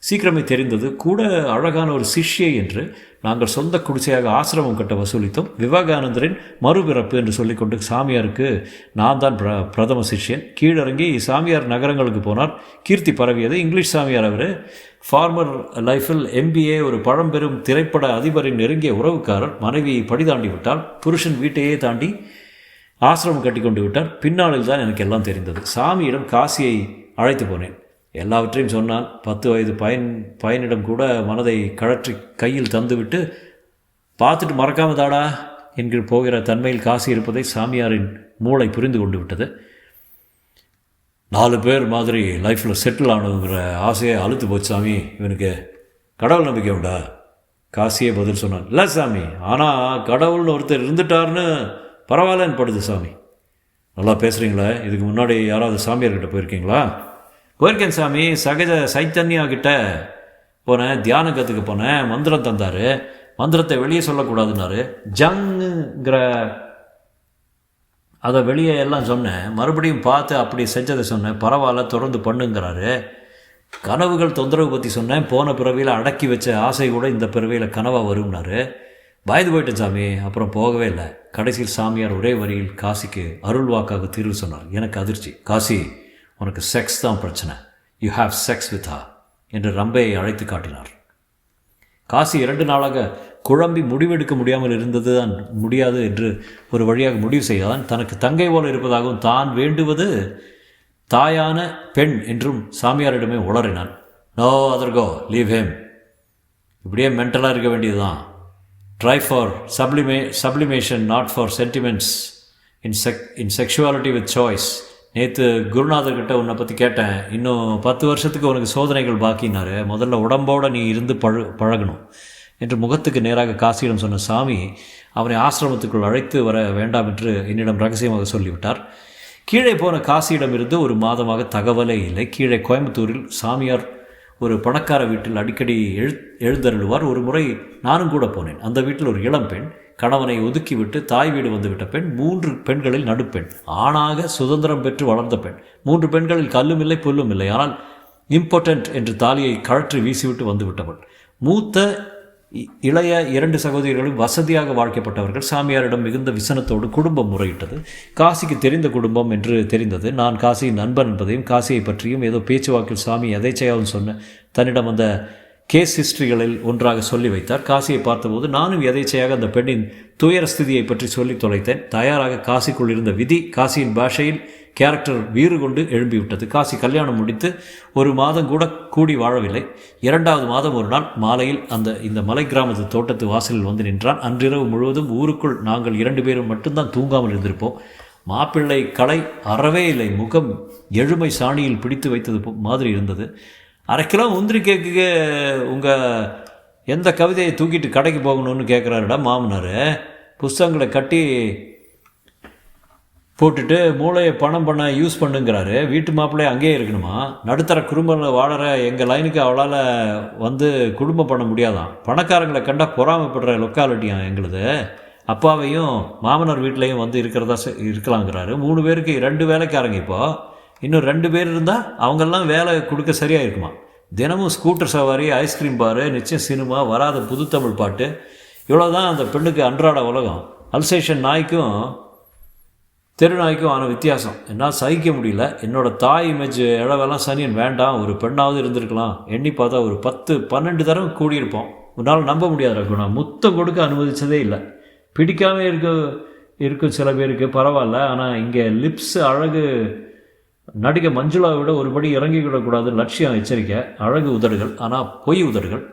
சீக்கிரமே தெரிந்தது கூட அழகான ஒரு சிஷ்யை என்று. நாங்கள் சொந்த குடிசையாக ஆசிரமம் கட்ட வசூலித்தோம். விவேகானந்தரின் மறுபிறப்பு என்று சொல்லிக்கொண்டு சாமியாருக்கு நான் தான் பிரதம சிஷ்யன். கீழிறங்கி சாமியார் நகரங்களுக்கு போனார். கீர்த்தி பரவியது. இங்கிலீஷ் சாமியார் அவர். ஃபார்மர் லைஃபில் MBA, ஒரு பழம்பெரும் திரைப்பட அதிபரின் நெருங்கிய உறவுக்காரர். மனைவி படி தாண்டி விட்டால். புருஷன் வீட்டையே தாண்டி ஆசிரமம் கட்டி கொண்டு விட்டார். பின்னாளில் தான் எனக்கு எல்லாம் தெரிந்தது. சாமியிடம் காசியை அழைத்து போனேன். எல்லாவற்றையும் சொன்னான். 10 வயது பையனிடம் கூட மனதை கழற்றி கையில் தந்துவிட்டு பார்த்துட்டு மறக்காம தாடா என்கிற போகிற தன்மையில் காசி இருப்பதை சாமியாரின் மூளை புரிந்து கொண்டு விட்டது. 4 பேர் மாதிரி லைஃப்பில் செட்டில் ஆகணுங்கிற ஆசையை அழுத்து போச்சு சாமி. இவனுக்கு கடவுள் நம்பிக்கை உண்டா? காசியே பதில் சொன்னான். இல்லை சாமி, ஆனால் கடவுள்னு ஒருத்தர் இருந்துட்டார்னு பரவாயில்லன்னு படுது சாமி. நல்லா பேசுகிறீங்களா? இதுக்கு முன்னாடி யாராவது சாமியார்கிட்ட போயிருக்கீங்களா? போயிருக்கேன் சாமி. சகஜ சைத்தன்யா கிட்ட போனேன். தியானகத்துக்கு போனேன். மந்திரம் தந்தார். மந்திரத்தை வெளியே சொல்லக்கூடாதுன்னாரு. ஜங்குங்கிற அதை வெளியே எல்லாம் சொன்னேன். மறுபடியும் பார்த்து அப்படி செஞ்சதை சொன்னேன். பரவாயில்ல, தொடர்ந்து பண்ணுங்கிறாரு. கனவுகள் தொந்தரவு பற்றி சொன்னேன். போன பிறவியில் அடக்கி வச்ச ஆசை கூட இந்த பிறவியில் கனவாக வரும்னாரு. பயந்து போயிட்டேன் சாமி. அப்புறம் போகவே இல்லை. கடைசியில் சாமியார் ஒரே வரியில் காசிக்கு அருள் வாக்காக தீர்வு சொன்னார். எனக்கு அதிர்ச்சி. காசி, உனக்கு செக்ஸ் தான் பிரச்சனை. You have sex with her என்று ரம்பையை அழைத்து காட்டினார். காசி 2 நாளாக குழம்பி முடிவெடுக்க முடியாமல் முடியாது என்று ஒரு வழியாக முடிவு செய்தான். தனக்கு தங்கை போல இருப்பதாகவும் தான் வேண்டுவது தாயான பெண் என்றும் சாமியாரிடமே உளறினான். No other go, leave him. இப்படியே மென்டலாக இருக்க வேண்டியதுதான். Try for sublimation, not for sentiments in sexuality with choice. நேற்று குருநாதர்கிட்ட உன்னை பற்றி கேட்டேன். இன்னும் 10 வருஷத்துக்கு உனக்கு சோதனைகள் பாக்கினாரு. முதல்ல உடம்போடு நீ இருந்து பழகணும் என்று முகத்துக்கு நேராக காசியிடம் சொன்ன சாமி அவனை ஆசிரமத்துக்குள் அழைத்து வர வேண்டாம் என்று என்னிடம் ரகசியமாக சொல்லிவிட்டார். கீழே போன காசியிடமிருந்து ஒரு மாதமாக தகவலே இல்லை. கீழே கோயம்புத்தூரில் சாமியார் ஒரு பணக்கார வீட்டில் அடிக்கடி எழுந்தருளுவார். ஒரு முறை நானும் கூட போனேன். அந்த வீட்டில் ஒரு இளம் பெண், கணவனை ஒதுக்கிவிட்டு தாய் வீடு வந்துவிட்ட பெண், 3 பெண்களில் நடுப்பெண், ஆணாக சுதந்திரம் பெற்று வளர்ந்த பெண். 3 பெண்களில் கல்லும் இல்லை புல்லும் இல்லை. ஆனால் இம்பார்ட்டன்ட் என்று தாலியை கழற்றி வீசிவிட்டு வந்துவிட்டவள். மூத்த இளைய 2 சகோதரிகளும் வசதியாக வாழ்க்கப்பட்டவர்கள். சாமியாரிடம் மிகுந்த விசனத்தோடு குடும்பம் முறையிட்டது. காசிக்கு தெரிந்த குடும்பம் என்று தெரிந்தது. நான் காசியின் நண்பன் என்பதையும் காசியை பற்றியும் ஏதோ பேச்சுவாக்கில் சாமி எதைச்சையாவும் சொன்ன தன்னிடம் அந்த கேஸ் ஹிஸ்டரிகளில் ஒன்றாக சொல்லி வைத்தார். காசியை பார்த்தபோது நானும் எதேச்சையாக அந்த பெண்ணின் துயர ஸ்திதியை பற்றி சொல்லி தொலைத்தேன். தயாராக காசிக்குள் இருந்த விதி காசியின் பாஷையில் கேரக்டர் வீறு கொண்டு எழும்பிவிட்டது. காசி கல்யாணம் முடித்து 1 மாதம் கூட கூடி வாழவில்லை. 2வது மாதம் ஒரு நாள் மாலையில் இந்த மலை கிராமத்து தோட்டத்து வாசலில் வந்து நின்றான். அன்றிரவு முழுவதும் ஊருக்குள் நாங்கள் 2 பேரும் மட்டும்தான் தூங்காமல் இருந்திருப்போம். மாப்பிள்ளை கலை அறவே இல்லை. முகம் எழுமை சாணியில் பிடித்து வைத்தது மாதிரி இருந்தது. 1/2 கிலோ முந்திரி கேக்குக்கு உங்கள் எந்த கவிதையை தூக்கிட்டு கடைக்கு போகணும்னு கேட்குறாருடா மாமனார். புஸ்தகங்களை கட்டி போட்டுட்டு மூளையை பணம் பண்ண யூஸ் பண்ணுங்கிறாரு. வீட்டு மாப்பிள்ளையை அங்கேயே இருக்கணுமா? நடுத்தர குடும்பங்கள் வாழற எங்கள் லைனுக்கு அவளால் வந்து குடும்பம் பண்ண முடியாதான். பணக்காரங்களை கண்டால் பொறாமைப்படுற லொக்காலிட்டியான் எங்களுது. அப்பாவையும் மாமனார் வீட்லேயும் வந்து இருக்கலாங்கிறாரு. 3 பேருக்கு 2 வேலைக்காரங்க. இப்போது இன்னும் 2 பேர் இருந்தால் அவங்கெல்லாம் வேலை கொடுக்க சரியாக இருக்குமா? தினமும் ஸ்கூட்டர் சவாரி, ஐஸ்கிரீம் பாரு, நிச்சயம் சினிமா, வராத புது தமிழ் பாட்டு, இவ்வளோதான் அந்த பெண்ணுக்கு அன்றாட உலகம். அல்சேஷன் நாய்க்கும் தெரு நாய்க்கும் ஆன வித்தியாசம் என்னால் சகிக்க முடியல. என்னோடய தாய் இமேஜ் இளவெல்லாம் சனியன் வேண்டாம். ஒரு பெண்ணாவது இருந்திருக்கலாம். எண்ணி பார்த்தா ஒரு 10-12 தடவை கூடியிருப்போம். உன்னால் நம்ப முடியாத குணா. முத்தம் கொடுக்க அனுமதித்ததே இல்லை. பிடிக்காமல் இருக்கும் சில பேருக்கு பரவாயில்ல. ஆனால் இங்கே லிப்ஸ் அழகு. நடிகை மஞ்சுளாவை விட ஒருபடி இறங்கிவிடக்கூடாது. லட்சியம், எச்சரிக்கை. அழகு உதடுகள், ஆனால் பொய் உதடுகள்.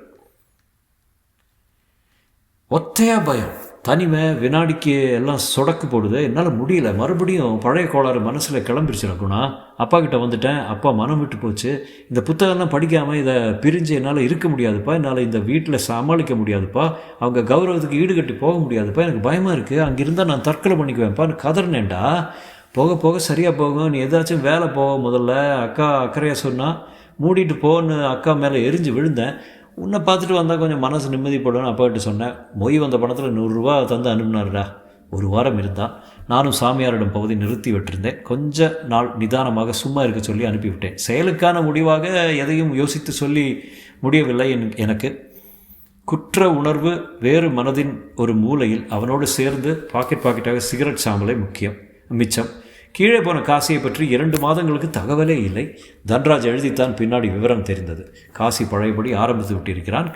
ஒத்தையா பயம், தனிமை, வினாடிக்கு எல்லாம் சொடக்கு போடுது. என்னால் முடியல. மறுபடியும் பழைய கோளாறு மனசில் கிளம்பிருச்சு குணா. அப்பா கிட்ட வந்துட்டேன். அப்பா மனம் விட்டு போச்சு. இந்த புத்தகம்லாம் படிக்காமல் இதை பிரிஞ்சு என்னால் இருக்க முடியாதுப்பா. என்னால் இந்த வீட்டில் சமாளிக்க முடியாதுப்பா. அவங்க கௌரவத்துக்கு ஈடுகட்டி போக முடியாதுப்பா. எனக்கு பயமாக இருக்குது. அங்கே இருந்தால் நான் தற்கொலை பண்ணிக்குவேன்ப்பான்னு கதறினேன்டா. போக போக சரியாக போகும். நீ ஏதாச்சும் வேலை போக முதல்ல. அக்கா அக்கறையாக சொன்னால் மூடிட்டு போன்னு அக்கா மேலே எரிஞ்சு விழுந்தேன். உன்னை பார்த்துட்டு வந்தால் கொஞ்சம் மனசு நிம்மதிப்படணும்னு அப்பாக்கிட்ட சொன்னேன். மொய் வந்த பணத்தில் 100 ரூபா தந்து அனுப்புனாருடா. ஒரு வாரம் இருந்தால் நானும் சாமியாரிடம் பகுதி நிறுத்தி விட்டிருந்தேன். கொஞ்ச நாள் நிதானமாக சும்மா இருக்க சொல்லி அனுப்பிவிட்டேன். செயலுக்கான முடிவாக எதையும் யோசித்து சொல்லி முடியவில்லை எனக்கு. குற்ற உணர்வு வேறு மனதின் ஒரு மூலையில் அவனோடு சேர்ந்து பாக்கெட்டாக சிகரெட் சாம்பலை மிச்சம். கீழே போன காசியை பற்றி 2 மாதங்களுக்கு தகவலே இல்லை. தன்ராஜ் எழுதித்தான் பின்னாடி விவரம் தெரிந்தது. காசி பழையபடி ஆரம்பித்து விட்டிருக்கிறான்.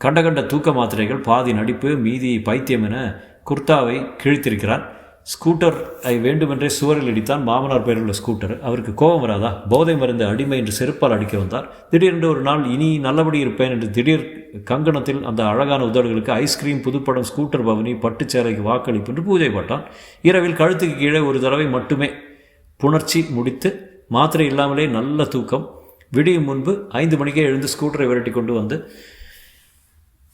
கண்ட தூக்க மாத்திரைகள், பாதி நடிப்பு, மீதி பைத்தியம் என குர்தாவை கிழித்திருக்கிறான். ஸ்கூட்டரை வேண்டுமென்றே சுவரில் அடித்தான். மாமனார் பேரில் உள்ள ஸ்கூட்டர். அவருக்கு கோபம் வராதா? போதை மருந்து அடிமை என்று செருப்பால் அடிக்க வந்தார். திடீரென்று ஒரு நாள் இனி நல்லபடி இருப்பேன் என்று திடீர் கங்கணத்தில் அந்த அழகான உதடுகளுக்கு ஐஸ்கிரீம், புதுப்படம், ஸ்கூட்டர் பவனி, பட்டுச்சேலைக்கு வாக்களிப்பு என்று பூஜை போட்டான். இரவில் கழுத்துக்கு கீழே ஒரு தடவை மட்டுமே புணர்ச்சி முடித்து மாத்திரை இல்லாமலே நல்ல தூக்கம். விடியும் முன்பு 5 மணிக்கே எழுந்து ஸ்கூட்டரை விரட்டி கொண்டு வந்து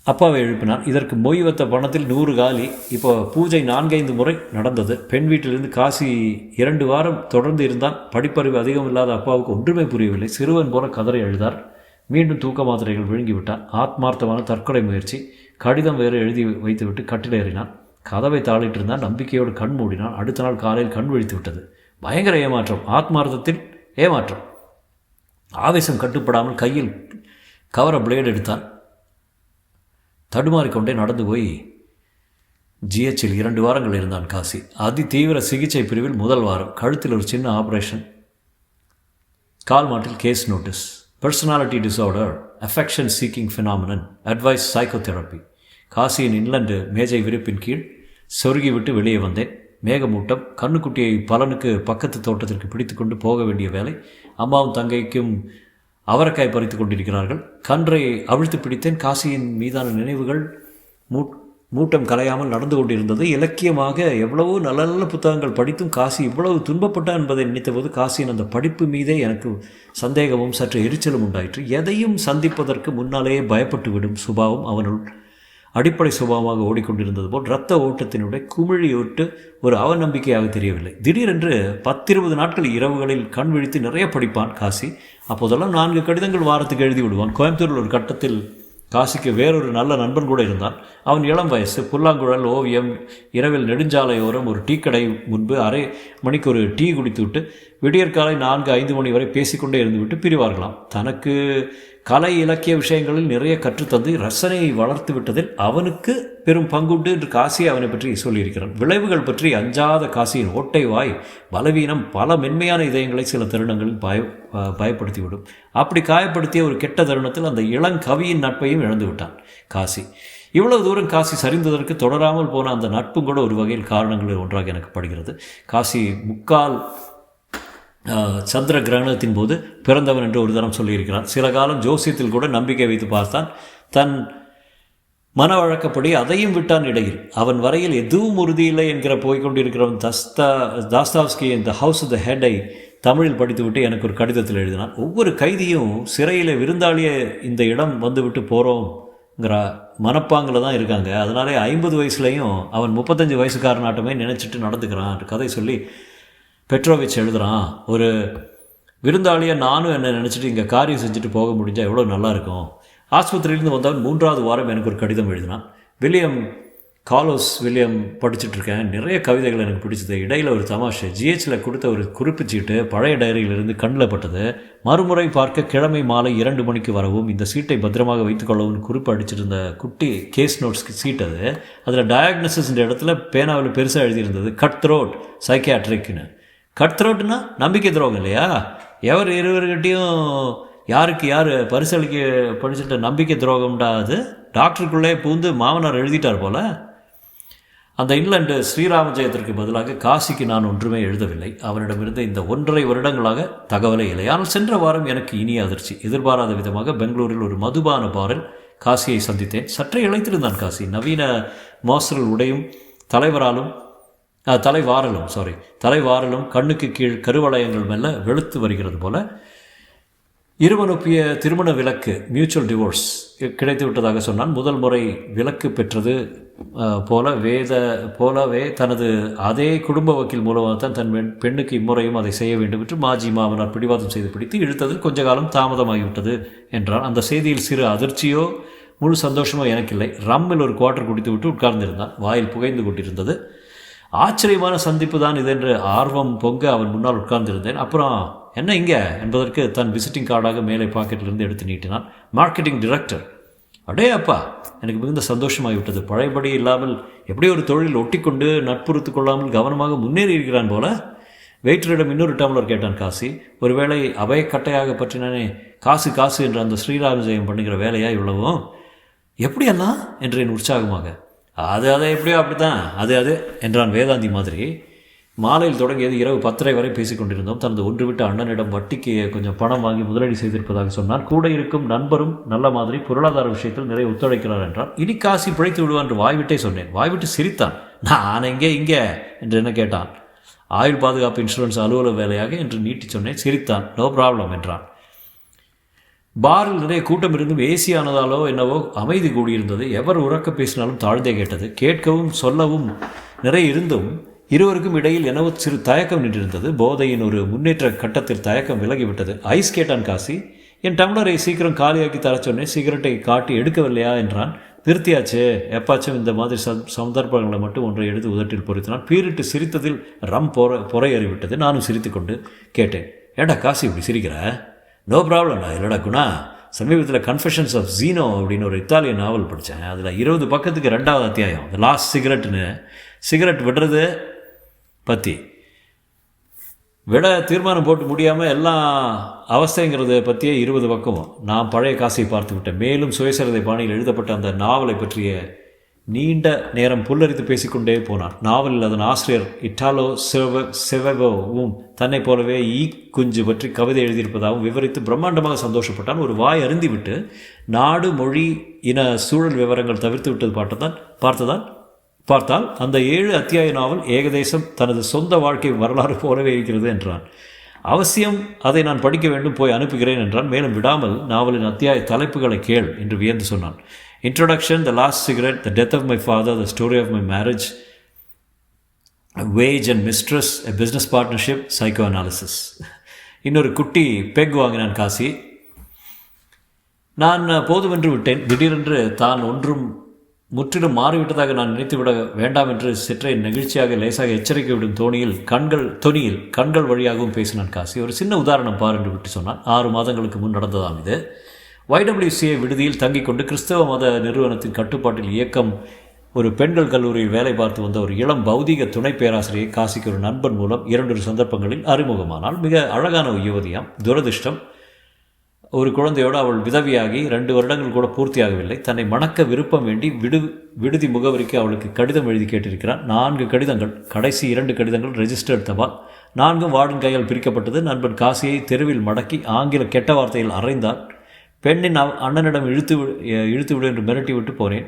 அப்பாவை எழுப்பினான். இதற்கு மொய் வைத்த பணத்தில் 100 காலி. இப்போ பூஜை 4-5 முறை நடந்தது. பெண் வீட்டிலிருந்து காசி 2 வாரம் தொடர்ந்து இருந்தான். படிப்பறிவு அதிகம் இல்லாத அப்பாவுக்கு ஒன்றுமே புரியவில்லை. சிறுவன் போல கதறி எழுதார். மீண்டும் தூக்க மாத்திரைகள் விழுங்கிவிட்டான். ஆத்மார்த்தமான தற்கொலை முயற்சி. கடிதம் வேறு எழுதி வைத்துவிட்டு கட்டில் ஏறினான். கதவை தாளிட்டு இருந்தான். நம்பிக்கையோடு கண் மூடினான். அடுத்த நாள் காலையில் கண் விழித்து விட்டது. பயங்கர ஏமாற்றம். ஆத்மார்த்தத்தில் ஏமாற்றம். ஆவேசம் கட்டுப்படாமல் கையில் கவர பிளேடு எடுத்தான். தடுமாறிக்கொண்டே நடந்து போய் ஜிஹெச்சில் 2 வாரங்கள் இருந்தான் காசி. அதி தீவிர சிகிச்சை பிரிவில் முதல் வாரம். கழுத்தில் ஒரு சின்ன ஆப்ரேஷன். கால் மாட்டில் case notes. Personality disorder, affection seeking phenomenon, advice psychotherapy. காசியின் இன்லண்டு மேஜை விரிப்பின் கீழ் சொருகி விட்டு வெளியே வந்தேன். மேகமூட்டம். கண்ணுக்குட்டியை பலனுக்கு பக்கத்து தோட்டத்திற்கு பிடித்து கொண்டு போக வேண்டிய வேலை. அம்மாவும் தங்கைக்கும் அவரைக்காய் பறித்து கொண்டிருக்கிறார்கள். கன்றை அவிழ்த்து பிடித்தேன். காசியின் மீதான நினைவுகள் மூட்டம் கலையாமல் நடந்து கொண்டிருந்தது. இலக்கியமாக எவ்வளவோ நல்ல நல்ல புத்தகங்கள் படித்தும் காசி இவ்வளவு துன்பப்பட்டான் என்பதை நினைத்தபோது காசியின் அந்த படிப்பு மீதே எனக்கு சந்தேகமும் சற்று எரிச்சலும் உண்டாயிற்று. எதையும் சந்திப்பதற்கு முன்னாலேயே பயப்பட்டு விடும் சுபாவம் அவனுள் அடிப்படை சுபாவமாக ஓடிக்கொண்டிருந்தது போல் இரத்த ஓட்டத்தினுடைய குமிழியோட்டு ஒரு அவநம்பிக்கையாக தெரியவில்லை. திடீரென்று 10-20 நாட்கள் இரவுகளில் கண் விழித்து நிறைய படிப்பான் காசி. அப்போதெல்லாம் 4 கடிதங்கள் வாரத்துக்கு எழுதி விடுவான். கோயம்புத்தூரில் ஒரு கட்டத்தில் காசிக்கு வேறொரு நல்ல நண்பன் கூட இருந்தான். அவன் இளம் வயசு. புல்லாங்குழல், ஓவியம். இரவில் நெடுஞ்சாலையோரம் ஒரு டீ கடை முன்பு அரை மணிக்கு ஒரு டீ குடித்துவிட்டு விடியற்காலை 4-5 மணி வரை பேசிக்கொண்டே இருந்துவிட்டு பிரிவார்களாம். தனக்கு கலை இலக்கிய விஷயங்களில் நிறைய கற்றுத்தந்து ரசனையை வளர்த்து விட்டதில் அவனுக்கு பெரும் பங்குண்டு என்று காசி அவனை பற்றி சொல்லியிருக்கிறான். விளைவுகள் பற்றி அஞ்சாத காசியின் ஓட்டை வாய் பலவீனம் பல மென்மையான இதயங்களை சில தருணங்களில் பயப்படுத்திவிடும். அப்படி காயப்படுத்திய ஒரு கெட்ட தருணத்தில் அந்த இளங்கவியின் நட்பையும் இழந்து விட்டான் காசி. இவ்வளவு தூரம் காசி சரிந்ததற்கு தொடராமல் போன அந்த நட்பும் கூட ஒரு வகையில் காரணங்களில் ஒன்றாக எனக்கு படுகிறது. காசி முக்கால் சந்திர கிரகணத்தின் போது பிறந்தவன் என்று ஒரு தரம் சொல்லியிருக்கிறான். சில காலம் ஜோசியத்தில் கூட நம்பிக்கை வைத்து பார்த்தான். தன் மன வழக்கப்படி அதையும் விட்டான் இடையில். அவன் வரையில் எதுவும் உறுதியில்லை என்கிற போய்கொண்டிருக்கிறவன் தாஸ்தாவ்ஸ்கி இந்த ஹவுஸ் ஆஃப் த ஹெட்டை தமிழில் படித்துவிட்டு எனக்கு ஒரு கடிதத்தில் எழுதினான். ஒவ்வொரு கைதியும் சிறையில் விருந்தாளிய இந்த இடம் வந்துவிட்டு போகிறோங்கிற மனப்பாங்கில் தான் இருக்காங்க. அதனாலே 50 வயசுலையும் அவன் 35 வயசுக்காரனாட்டமே நினச்சிட்டு நடந்துக்கிறான் கதை சொல்லி பெட்ரோவிச் எழுதுகிறான். ஒரு விருந்தாளியை நானும் என்ன நினச்சிட்டு இங்கே காரியம் செஞ்சுட்டு போக முடிஞ்சால் எவ்வளோ நல்லாயிருக்கும். ஆஸ்பத்திரியிலேருந்து வந்தவன் 3வது வாரம் எனக்கு ஒரு கடிதம் எழுதினான். கார்லோஸ் வில்லியம் படிச்சுட்ருக்கேன். நிறைய கவிதைகள் எனக்கு பிடிச்சது. இடையில் ஒரு தமாஷை. ஜிஹெச்சில் கொடுத்த ஒரு குறிப்பு சீட்டு பழைய டைரியிலிருந்து கண்ணில் பட்டது. மறுமுறை பார்க்க கிழமை மாலை 2 மணிக்கு வரவும் இந்த சீட்டை பத்திரமாக வைத்துக்கொள்ளவும் குறிப்பு அடிச்சிருந்த குட்டி கேஸ் நோட்ஸ்க்கு சீட் அது. அதில் டயக்னோசிஸ்ன்ற இடத்துல பேனாவில் பெருசாக எழுதியிருந்தது கட் த்ரோட் சைக்கியாட்ரிக்னு. கட் த்ரோட்னா நம்பிக்கை துரோகம் இல்லையா? இருவர்கிட்டையும் யாருக்கு யார் பரிசளிக்க படிச்சுட்ட நம்பிக்கை துரோகம்டா. அது டாக்டருக்குள்ளே பூந்து மாமனார் எழுதிட்டார் போல். அந்த இங்கிலாந்து ஸ்ரீராமஜெயத்திற்கு பதிலாக காசிக்கு நான் ஒன்றுமே எழுதவில்லை. அவனிடமிருந்து இந்த 1.5 வருடங்களாக தகவலே இல்லை. ஆனால் சென்ற வாரம் எனக்கு இனிய அதிர்ச்சி. எதிர்பாராத விதமாக பெங்களூரில் ஒரு மதுபான பாரில் காசியை சந்தித்தேன். சற்றே இழைத்திருந்தான் காசி. நவீன மாஸ்டரல் உடையும் தலைவாரலும் கண்ணுக்கு கீழ் கருவளையங்கள் மெல்ல வெளுத்து வருகிறது போல, இருமனுப்பிய திருமண விலக்கு மியூச்சுவல் டிவோர்ஸ் கிடைத்து விட்டதாக சொன்னான். முதல் முறை விலக்கு பெற்றது போலவே தனது அதே குடும்ப வக்கீல் மூலமாகத்தான் தன் பெண்ணுக்கு இம்முறையும் அதை செய்ய வேண்டும் என்று மாஜி மாமனார் பிடிவாதம் செய்து பிடித்து இழுத்ததில் கொஞ்ச காலம் தாமதமாகிவிட்டது என்றான். அந்த செய்தியில் சிறு அதிர்ச்சியோ முழு சந்தோஷமோ எனக்கில்லை. ரம்மில் ஒரு குவார்ட்டர் குடித்து விட்டு உட்கார்ந்திருந்தான். வாயில் புகைந்து கொண்டிருந்தது. ஆச்சரியமான சந்திப்பு தான் இதென்று ஆர்வம் பொங்க அவன் முன்னால் உட்கார்ந்திருந்தேன். அப்புறம் என்ன இங்கே என்பதற்கு தன் விசிட்டிங் கார்டாக மேலே பாக்கெட்டிலிருந்து எடுத்து நீட்டினான். Marketing director. அடே அப்பா, எனக்கு மிகுந்த சந்தோஷமாகிவிட்டது. பழையபடி இல்லாமல் எப்படி ஒரு தொழில் ஒட்டிக்கொண்டு நட்புறுத்து கொள்ளாமல் கவனமாக முன்னேறி இருக்கிறான் போல. வெயிட்டரிடம் இன்னொரு டம்ளர் கேட்டான் காசி. ஒருவேளை அபயக்கட்டையாக பற்றினானே காசு என்று அந்த ஸ்ரீராமஜெயம் பண்ணுகிற வேலையா இவ்வளவும்? எப்படியெல்லாம் என்றேன் உற்சாகமாக. அது எப்படியோ அப்படித்தான், அது என்றான் வேதாந்தி மாதிரி. மாலையில் தொடங்கியது. இரவு 10:30 வரை பேசிக்கொண்டிருந்தோம். தனது ஒன்றுவிட்ட அண்ணனிடம் வட்டிக்கு கொஞ்சம் பணம் வாங்கி முதலீடு செய்திருப்பதாக சொன்னார். கூட இருக்கும் நண்பரும் நல்ல மாதிரி பொருளாதார விஷயத்தில் நிறைய ஒத்துழைக்கிறார் என்றார். இனி காசி பிழைத்து விடுவான் என்று வாய்விட்டே சொன்னேன். வாய்விட்டு சிரித்தான். நான் இங்கே என்று என்ன கேட்டான். ஆயுள் பாதுகாப்பு இன்சூரன்ஸ் அலுவலக வேலையாக என்று நீட்டி சொன்னேன். சிரித்தான். நோ ப்ராப்ளம் என்றான். பாரில் நிறைய கூட்டம் இருந்தும் ஏசி ஆனதாலோ என்னவோ அமைதி கூடியிருந்தது. எவர் உறக்க பேசினாலும் தாழ்ந்தே கேட்டது. கேட்கவும் சொல்லவும் நிறைய இருந்தும் இருவருக்கும் இடையில் என்னவோ சிறு தயக்கம் நின்றிருந்தது. போதையின் ஒரு முன்னேற்ற கட்டத்தில் தயக்கம் விலகிவிட்டது. ஐஸ் கேட்டான் காசி. என் டம்ளரை சீக்கிரம் காலியாக்கி தர சொன்னேன். சிகரெட்டை காட்டி எடுக்கவில்லையா என்றான். நிறுத்தியாச்சு, எப்பாச்சும் இந்த மாதிரி சந்தர்ப்பங்களை மட்டும் ஒன்றை எடுத்து உதட்டில் பொறித்தினான். பீரிட்டு சிரித்ததில் ரம் பொறையறிவிட்டது. நானும் சிரித்து கொண்டு கேட்டேன். ஏண்டா காசி இப்படி சிரிக்கிற? நோ ப்ராப்ளம்டா. இல்லைடா குணா, சமீபத்தில் கன்ஃபெஷன்ஸ் ஆஃப் ஜீனோ அப்படின்னு ஒரு இத்தாலியன் நாவல் படித்தேன். அதில் 20 பக்கத்துக்கு 2வது அத்தியாயம், த லாஸ்ட் சிகரெட்னு, சிகரெட் விடுறது பற்றி விட தீர்மானம் போட்டு முடியாமல் எல்லாம் அவஸ்தைங்கிறத பற்றியே 20 பக்கமும். நான் பழைய காசியை பார்த்து விட்டேன். மேலும் சுயசரிதை பாணியில் எழுதப்பட்ட அந்த நாவலை பற்றிய நீண்ட நேரம் புல்லரித்து பேசிக்கொண்டே போனான். நாவலில் அதன் ஆசிரியர் இட்டாலோ செவவோவும் தன்னை போலவே குஞ்சு பற்றி கவிதை எழுதியிருப்பதாகவும் விவரித்து பிரம்மாண்டமாக சந்தோஷப்பட்டான். ஒரு வாய் அருந்திவிட்டு நாடு, மொழி, இன, சூழல் விவரங்கள் தவிர்த்து விட்டது பார்த்தால் அந்த 7 அத்தியாய நாவல் ஏகதேசம் தனது சொந்த வாழ்க்கை வரலாறு போலவே இருக்கிறது என்றான். அவசியம் அதை நான் படிக்க வேண்டும், போய் அனுப்புகிறேன் என்றான். மேலும் விடாமல் நாவலின் அத்தியாய தலைப்புகளை கேள் என்று வியந்து சொன்னான். Introduction, The Last Cigarette, The Death of My Father, The Story of My Marriage, Wage and Mistress, A Business Partnership, Psychoanalysis. இன்னொரு குட்டி பெக் வாங்கினான் காசி. நான் போதுமென்று விட்டேன். திடீரென்று தான் ஒன்றும் முற்றிலும் மாறிவிட்டதாக நான் நினைத்துவிட வேண்டாம் என்று சிற்றை நெகிழ்ச்சியாக லேசாக எச்சரிக்கை விடும் தொனியில் கண்கள் வழியாகவும் பேசினான் காசி. ஒரு சின்ன உதாரணம் பார் என்று விட்டு சொன்னான். 6 மாதங்களுக்கு முன் நடந்ததாம் இது. YWCA விடுதியில் தங்கிக் கொண்டு கிறிஸ்தவ மத நிறுவனத்தின் கட்டுப்பாட்டில் இயக்கம் ஒரு பெண்கள் கல்லூரியில் வேலை பார்த்து வந்த ஒரு இளம் பௌதிக துணை பேராசிரியை காசிக்கு ஒரு நண்பன் மூலம் 2 சந்தர்ப்பங்களில் அறிமுகமானால். மிக அழகான யுவதியாம். துரதிர்ஷ்டம், ஒரு குழந்தையோடு அவள் விதவியாகி 2 வருடங்கள் கூட பூர்த்தியாகவில்லை. தன்னை மணக்க விருப்பம் வேண்டி விடுதி முகவரிக்கு அவளுக்கு கடிதம் எழுதி கேட்டிருக்கிறான். 4 கடிதங்கள். கடைசி 2 கடிதங்கள் ரெஜிஸ்டர்ட் தபால். 4ம் வார்டன் கையால் பிரிக்கப்பட்டது. நண்பன் காசியை தெருவில் மடக்கி ஆங்கில கெட்ட வார்த்தையில் அறைந்தான். பெண்ணின் அண்ணனிடம் இழுத்து விடு என்று மிரட்டிவிட்டு போனேன்.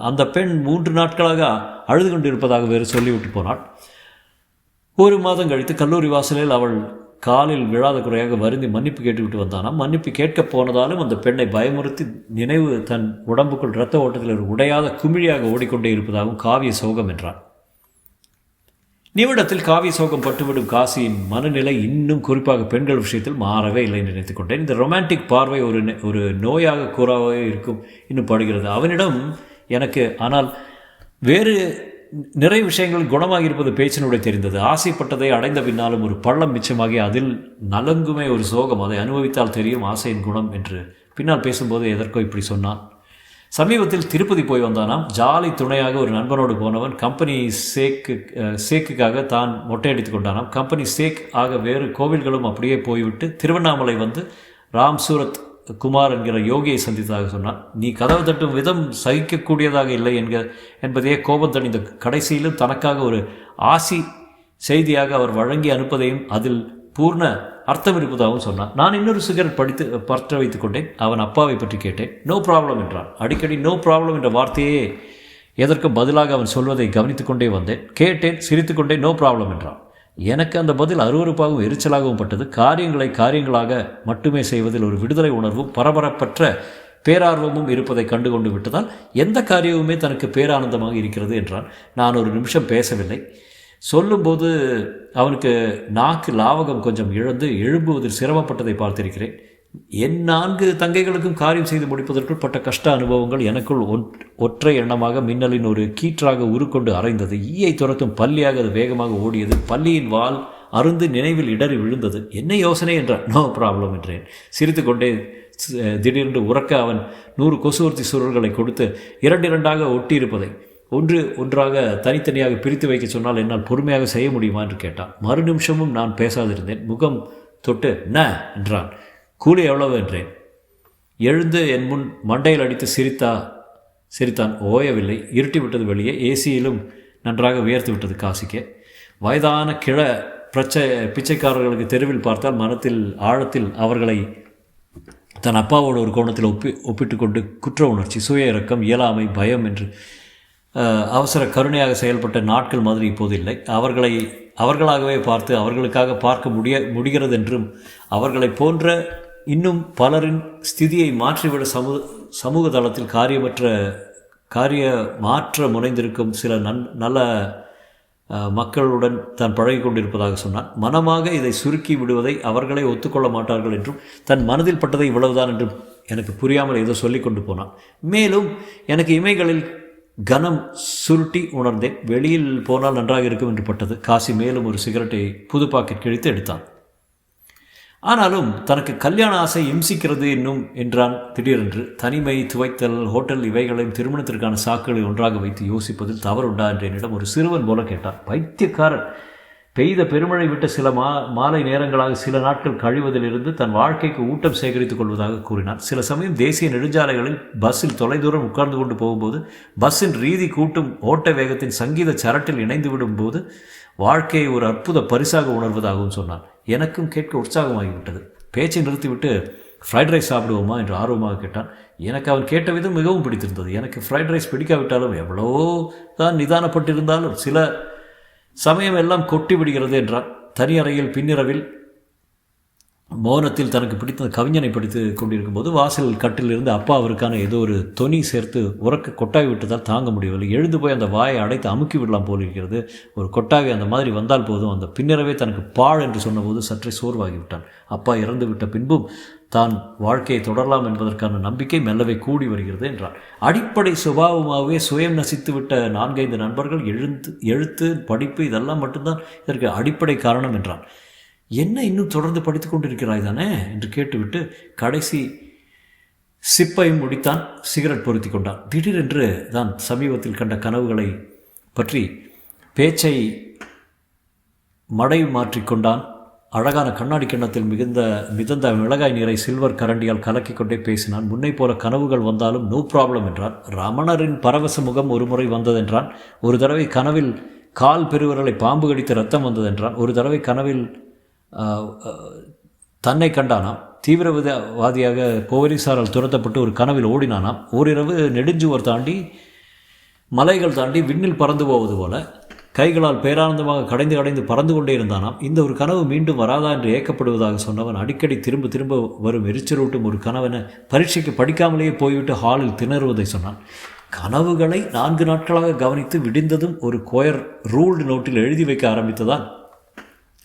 அந்த பெண் 3 நாட்களாக அழுது கொண்டிருப்பதாக வேறு சொல்லிவிட்டு போனாள். 1 மாதம் கழித்து கல்லூரி வாசலில் அவள் காலில் விழாத குறையாக வருந்தி மன்னிப்பு கேட்டுவிட்டு வந்தானாம். மன்னிப்பு கேட்கப் போனதாலும் அந்த பெண்ணை பயமுறுத்தி நினைவு தன் உடம்புக்குள் இரத்த ஓட்டத்தில் ஒரு உடையாத குமிழியாக ஓடிக்கொண்டே இருப்பதாகவும் காவிய சோகம் என்றான். நிமிடத்தில் காவிய சோகம் பட்டுவிடும் காசியின் மனநிலை இன்னும் குறிப்பாக பெண்கள் விஷயத்தில் மாறவே இல்லை நினைத்துக் கொண்டேன். இந்த ரொமான்டிக் பார்வை ஒரு நோயாக கூறாவே இருக்கும் இன்னும் படுகிறது அவனிடம் எனக்கு. ஆனால் வேறு நிறைய விஷயங்கள் குணமாக இருப்பது பேச்சினுடைய தெரிந்தது. ஆசைப்பட்டதை அடைந்த பின்னாலும் ஒரு பள்ளம் மிச்சமாகி அதில் நலங்குமே ஒரு சோகம். அதை அனுபவித்தால் தெரியும் ஆசையின் குணம் என்று. பின்னால் பேசும்போது எதற்கோ இப்படி சொன்னான். சமீபத்தில் திருப்பதி போய் வந்தானாம். ஜாலி துணையாக ஒரு நண்பனோடு போனவன் கம்பெனி சேக்குக்காக தான் மொட்டையடித்து கொண்டானாம். கம்பெனி சேக் ஆக வேறு கோவில்களும் அப்படியே போய்விட்டு திருவண்ணாமலை வந்து ராம் சூரத் குமார் என்கிற யோகியை சந்தித்ததாக சொன்னான். நீ கதவு தட்டும் விதம் சகிக்கக்கூடியதாக இல்லை என்பதையே கோபம் தணிந்த கடைசியிலும் தனக்காக ஒரு ஆசி செய்தியாக அவர் வழங்கி அனுப்பதையும் அதில் பூர்ண அர்த்தம் இருப்பதாகவும் சொன்னான். நான் இன்னொரு சிகரெட் பற்ற வைத்துக் கொண்டேன். அவன் அப்பாவை பற்றி கேட்டேன். நோ ப்ராப்ளம் என்றான். அடிக்கடி நோ ப்ராப்ளம் என்ற வார்த்தையே எதற்கும் பதிலாக அவன் சொல்வதை கவனித்து கொண்டே வந்தேன். கேட்டேன், சிரித்துக்கொண்டே நோ ப்ராப்ளம் என்றான். எனக்கு அந்த பதில் அருவருப்பாகவும் எரிச்சலாகவும் பட்டது. காரியங்களாக மட்டுமே செய்வதில் ஒரு விடுதலை உணர்வும் பரபரப்பற்ற பேரார்வமும் இருப்பதை கண்டுகொண்டு விட்டதால் எந்த காரியமுமே தனக்கு பேரானந்தமாக இருக்கிறது என்றான். நான் ஒரு நிமிஷம் பேசவில்லை. சொல்லும்போது அவனுக்கு நாக்கு லாவகம் கொஞ்சம் இழந்து எழும்புவதில் சிரமப்பட்டதை பார்த்திருக்கிறேன். என் 4 தங்கைகளுக்கும் காரியம் செய்து முடிப்பதற்குள் பட்ட கஷ்ட அனுபவங்கள் எனக்குள் ஒற்றை எண்ணமாக மின்னலின் ஒரு கீற்றாக உருக்கொண்டு அரைந்தது. ஈயை துரத்தும் பல்லியாக அது வேகமாக ஓடியது. பல்லியின் வால் அருந்து நினைவில் இடறி விழுந்தது. என்ன யோசனை என்றான். நோ ப்ராப்ளம் என்றேன். சிரித்து கொண்டே திடீரென்று உறக்க அவன் 100 கொசுவர்த்தி சுருள்களை கொடுத்து 2 ஒட்டியிருப்பதை ஒன்றாக தனித்தனியாக பிரித்து வைக்க சொன்னால் என்னால் பொறுமையாக செய்ய முடியுமா என்று கேட்டான். மறு நிமிஷமும் நான் பேசாதிருந்தேன். முகம் தொட்டு ந என்றான். கூலி எவ்வளவு என்றேன். எழுந்து என் முன் மண்டையில் அடித்து சிரித்தான். ஓயவில்லை. இருட்டிவிட்டது வெளியே. ஏசியிலும் நன்றாக வியர்த்து விட்டது காசிக்க. வயதான பிச்சைக்காரர்களுக்கு தெருவில் பார்த்தால் மனத்தில் ஆழத்தில் அவர்களை தன் அப்பாவோட ஒரு கோணத்தில் ஒப்பிட்டு கொண்டு குற்ற உணர்ச்சி, சுய இறக்கம், இயலாமை, பயம் என்று அவசர கருணையாக செயல்பட்ட நாட்கள் மாதிரி இப்போது இல்லை. அவர்களாகவே பார்த்து அவர்களுக்காக பார்க்க முடிகிறது என்றும் அவர்களை போன்ற இன்னும் பலரின் ஸ்திதியை மாற்றிவிட சமூக தளத்தில் காரிய மாற்ற முனைந்திருக்கும் சில நல்ல மக்களுடன் தான் பழகி கொண்டிருப்பதாக சொன்னான். மனமாக இதை சுருக்கி விடுவதை அவர்களே ஒத்துக்கொள்ள மாட்டார்கள் என்றும் தன் மனதில் பட்டதை இவ்வளவுதான் என்றும் எனக்கு புரியாமல் ஏதோ சொல்லிக் கொண்டு போனான். மேலும் எனக்கு இமைகளில் கனம் சுருட்டி உணர்ந்தேன். வெளியில் போனால் நன்றாக இருக்கும் என்று பட்டது. காசி மேலும் ஒரு சிகரெட்டை புது பாக்கெட் கிழித்து எடுத்தான். ஆனாலும் தனக்கு கல்யாண ஆசை இம்சிக்கிறது என்றான் திடீரென்று. தனிமை, துவைத்தல், ஹோட்டல் இவைகளையும் திருமணத்திற்கான சாக்குகளை ஒன்றாக வைத்து யோசிப்பதில் தவறுண்டா என்று என்னிடம் ஒரு சிறுவன் போல கேட்டான். பைத்தியக்காரன். பெய்த பெருமழை விட்ட சில மாலை நேரங்களாக சில நாட்கள் கழிவதிலிருந்து தன் வாழ்க்கைக்கு ஊட்டம் சேகரித்துக் கொள்வதாக கூறினார். சில சமயம் தேசிய நெடுஞ்சாலைகளில் பஸ்ஸில் தொலைதூரம் உட்கார்ந்து கொண்டு போகும்போது பஸ்ஸின் ரீதி கூட்டும் ஓட்ட வேகத்தின் சங்கீத சரட்டில் இணைந்து விடும்போது வாழ்க்கையை ஒரு அற்புத பரிசாக உணர்வதாகவும் சொன்னான். எனக்கும் கேட்க உற்சாகமாகிவிட்டது. பேச்சை நிறுத்திவிட்டு ஃப்ரைட் ரைஸ் சாப்பிடுவோமா என்று ஆர்வமாக கேட்டான். எனக்கு அவன் கேட்ட விதம் மிகவும் பிடித்திருந்தது. எனக்கு ஃப்ரைட் ரைஸ் பிடிக்காவிட்டாலும் எவ்வளவோ தான் நிதானப்பட்டிருந்தாலும் சில சமயம் எல்லாம் கொட்டி விடுகிறது என்றான். தனி அறையில் பின்னிரவில் மௌனத்தில் தனக்கு பிடித்த கவிஞனை படித்து கொண்டிருக்கும் போது வாசல் கட்டிலிருந்து அப்பா அவருக்கான ஏதோ ஒரு தொனி சேர்த்து உறக்க கொட்டாவி விட்டதால் தாங்க முடியவில்லை. எழுந்து போய் அந்த வாயை அடைத்து அமுக்கி விடலாம் போல் இருக்கிறது. ஒரு கொட்டாவி அந்த மாதிரி வந்தால் போதும். அந்த பின்னரவே தனக்கு பாழ் என்று சொன்னபோது சற்றே சோர்வாகிவிட்டான். அப்பா இறந்து விட்ட பின்பும் தான் வாழ்க்கையை தொடரலாம் என்பதற்கான நம்பிக்கை மெல்லவே கூடி வருகிறது என்றான். அடிப்படை சுபாவமாகவே சுயம் நசித்து விட்ட 4-5 நண்பர்கள் எழுத்து படிப்பு இதெல்லாம் மட்டும்தான் இதற்கு அடிப்படை காரணம் என்றான். என்ன இன்னும் தொடர்ந்து படித்து கொண்டிருக்கிறாய் தானே என்று கேட்டுவிட்டு கடைசி சிப்பை முடித்தான். சிகரெட் பொருத்தி கொண்டான். திடீரென்று தான் சமீபத்தில் கண்ட கனவுகளை பற்றி பேச்சை மடை மாற்றிக்கொண்டான். அழகான கண்ணாடி கிண்ணத்தில் மிதந்த மிளகாய் நீரை சில்வர் கரண்டியால் கலக்கிக் கொண்டே பேசினான். முன்னை போல கனவுகள் வந்தாலும் நோ ப்ராப்ளம் என்றான். ரமணரின் பரவச முகம் ஒரு முறை வந்ததென்றான். ஒரு தடவை கனவில் கால் பெருவிரலை பாம்பு கடித்து ரத்தம் வந்ததென்றான். ஒரு தடவை கனவில் தன்னை கண்டானாம். தீவிரவாதியாக போலீசாரால் துரத்தப்பட்டு ஒரு கனவில் ஓடினானாம். ஓரிரவு நெடுஞ்சுவர் தாண்டி மலைகள் தாண்டி விண்ணில் பறந்து போவது போல கைகளால் பேரானந்தமாக கடைந்து பறந்து கொண்டே இருந்தானாம். இந்த ஒரு கனவு மீண்டும் வராதா என்று ஏக்கப்படுவதாக சொன்னவன் அடிக்கடி திரும்ப வரும் எரிச்சலூட்டும் ஒரு கனவென பரீட்சைக்கு படிக்காமலேயே போய்விட்டு ஹாலில் திணறுவதை சொன்னான். கனவுகளை 4 நாட்களாக கவனித்து விடிந்ததும் ஒரு கோயர் ரூல்டு நோட்டில் எழுதி வைக்க ஆரம்பித்ததால்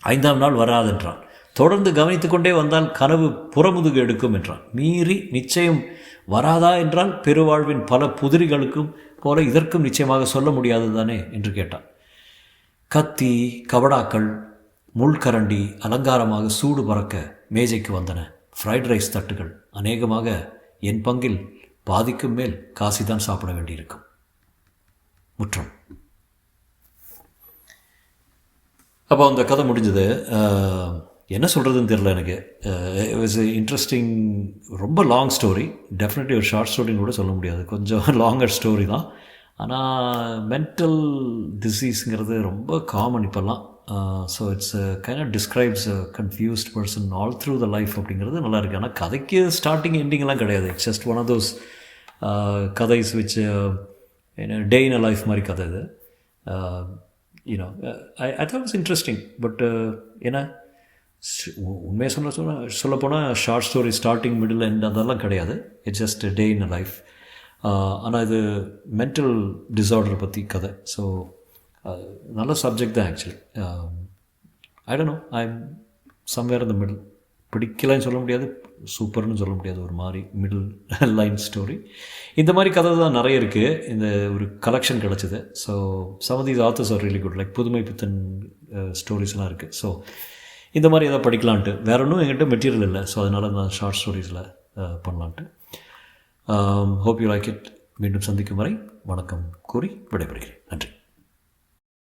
5ஆம் நாள் வராதென்றான். தொடர்ந்து கவனித்து கொண்டே வந்தால் கனவு புறமுதுகு எடுக்கும் என்றான். மீறி நிச்சயம் வராதா என்றால் பெருவாழ்வின் பல புதிரிகளுக்கும் போல இதற்கும் நிச்சயமாக சொல்ல முடியாது தானே என்று கேட்டான். கத்தி, கவடாக்கள், முள்கரண்டி அலங்காரமாக சூடு பறக்க மேஜைக்கு வந்தன. ஃப்ரைட் ரைஸ் தட்டுகள். அநேகமாக என் பங்கில் பாதிக்கும் மேல் காசிதான் சாப்பிட வேண்டியிருக்கும். முற்றம். அப்போ அந்த கதை முடிஞ்சது. என்ன சொல்கிறதுன்னு தெரில எனக்கு. It's interesting. ரொம்ப லாங் ஸ்டோரி. டெஃபினெட்லி ஒரு ஷார்ட் ஸ்டோரின்னு கூட சொல்ல முடியாது. கொஞ்சம் லாங்கர் ஸ்டோரி தான். ஆனால் மென்டல் டிசீஸுங்கிறது ரொம்ப காமன் இப்போல்லாம். So it's kind of describes confused person all through the life அப்படிங்கிறது நல்லா இருக்குது. ஆனால் கதைக்கு ஸ்டார்டிங் எண்டிங்லாம் கிடையாது. It's just one of those கதைஸ் which day in a life மாதிரி கதை இது. You know I thought was interesting. But ஏன்னா உண்மையாக சொல்லப்போனால் short story starting middle end அதெல்லாம் கிடையாது. It's just day in a life. ஆனால் இது மென்டல் டிஸார்டர் பற்றி கதை. ஸோ நல்ல சப்ஜெக்ட் தான் actually. I don't know, I am somewhere in the middle. பிடிக்கலன்னு சொல்ல முடியாது, சூப்பர்னு சொல்ல முடியாது, ஒரு மாதிரி மிடில் லைன் ஸ்டோரி. இந்த மாதிரி கதை தான் நிறைய இருக்குது. இந்த ஒரு கலெக்ஷன் கிடச்சிது. So some of these authors are really good. Like Pudhumaipithan ஸ்டோரிஸ்லாம் இருக்குது. ஸோ இந்த மாதிரி எதாவது படிக்கலான்ட்டு. வேறு ஒன்றும் என்கிட்ட மெட்டீரியல் இல்லை. ஸோ அதனால் நான் ஷார்ட் ஸ்டோரிஸில் பண்ணலான்ட்டு. Hope you like it. மீண்டும் சந்திக்கும் வரை வணக்கம் கூறி விடைபெறுகிறேன். நன்றி.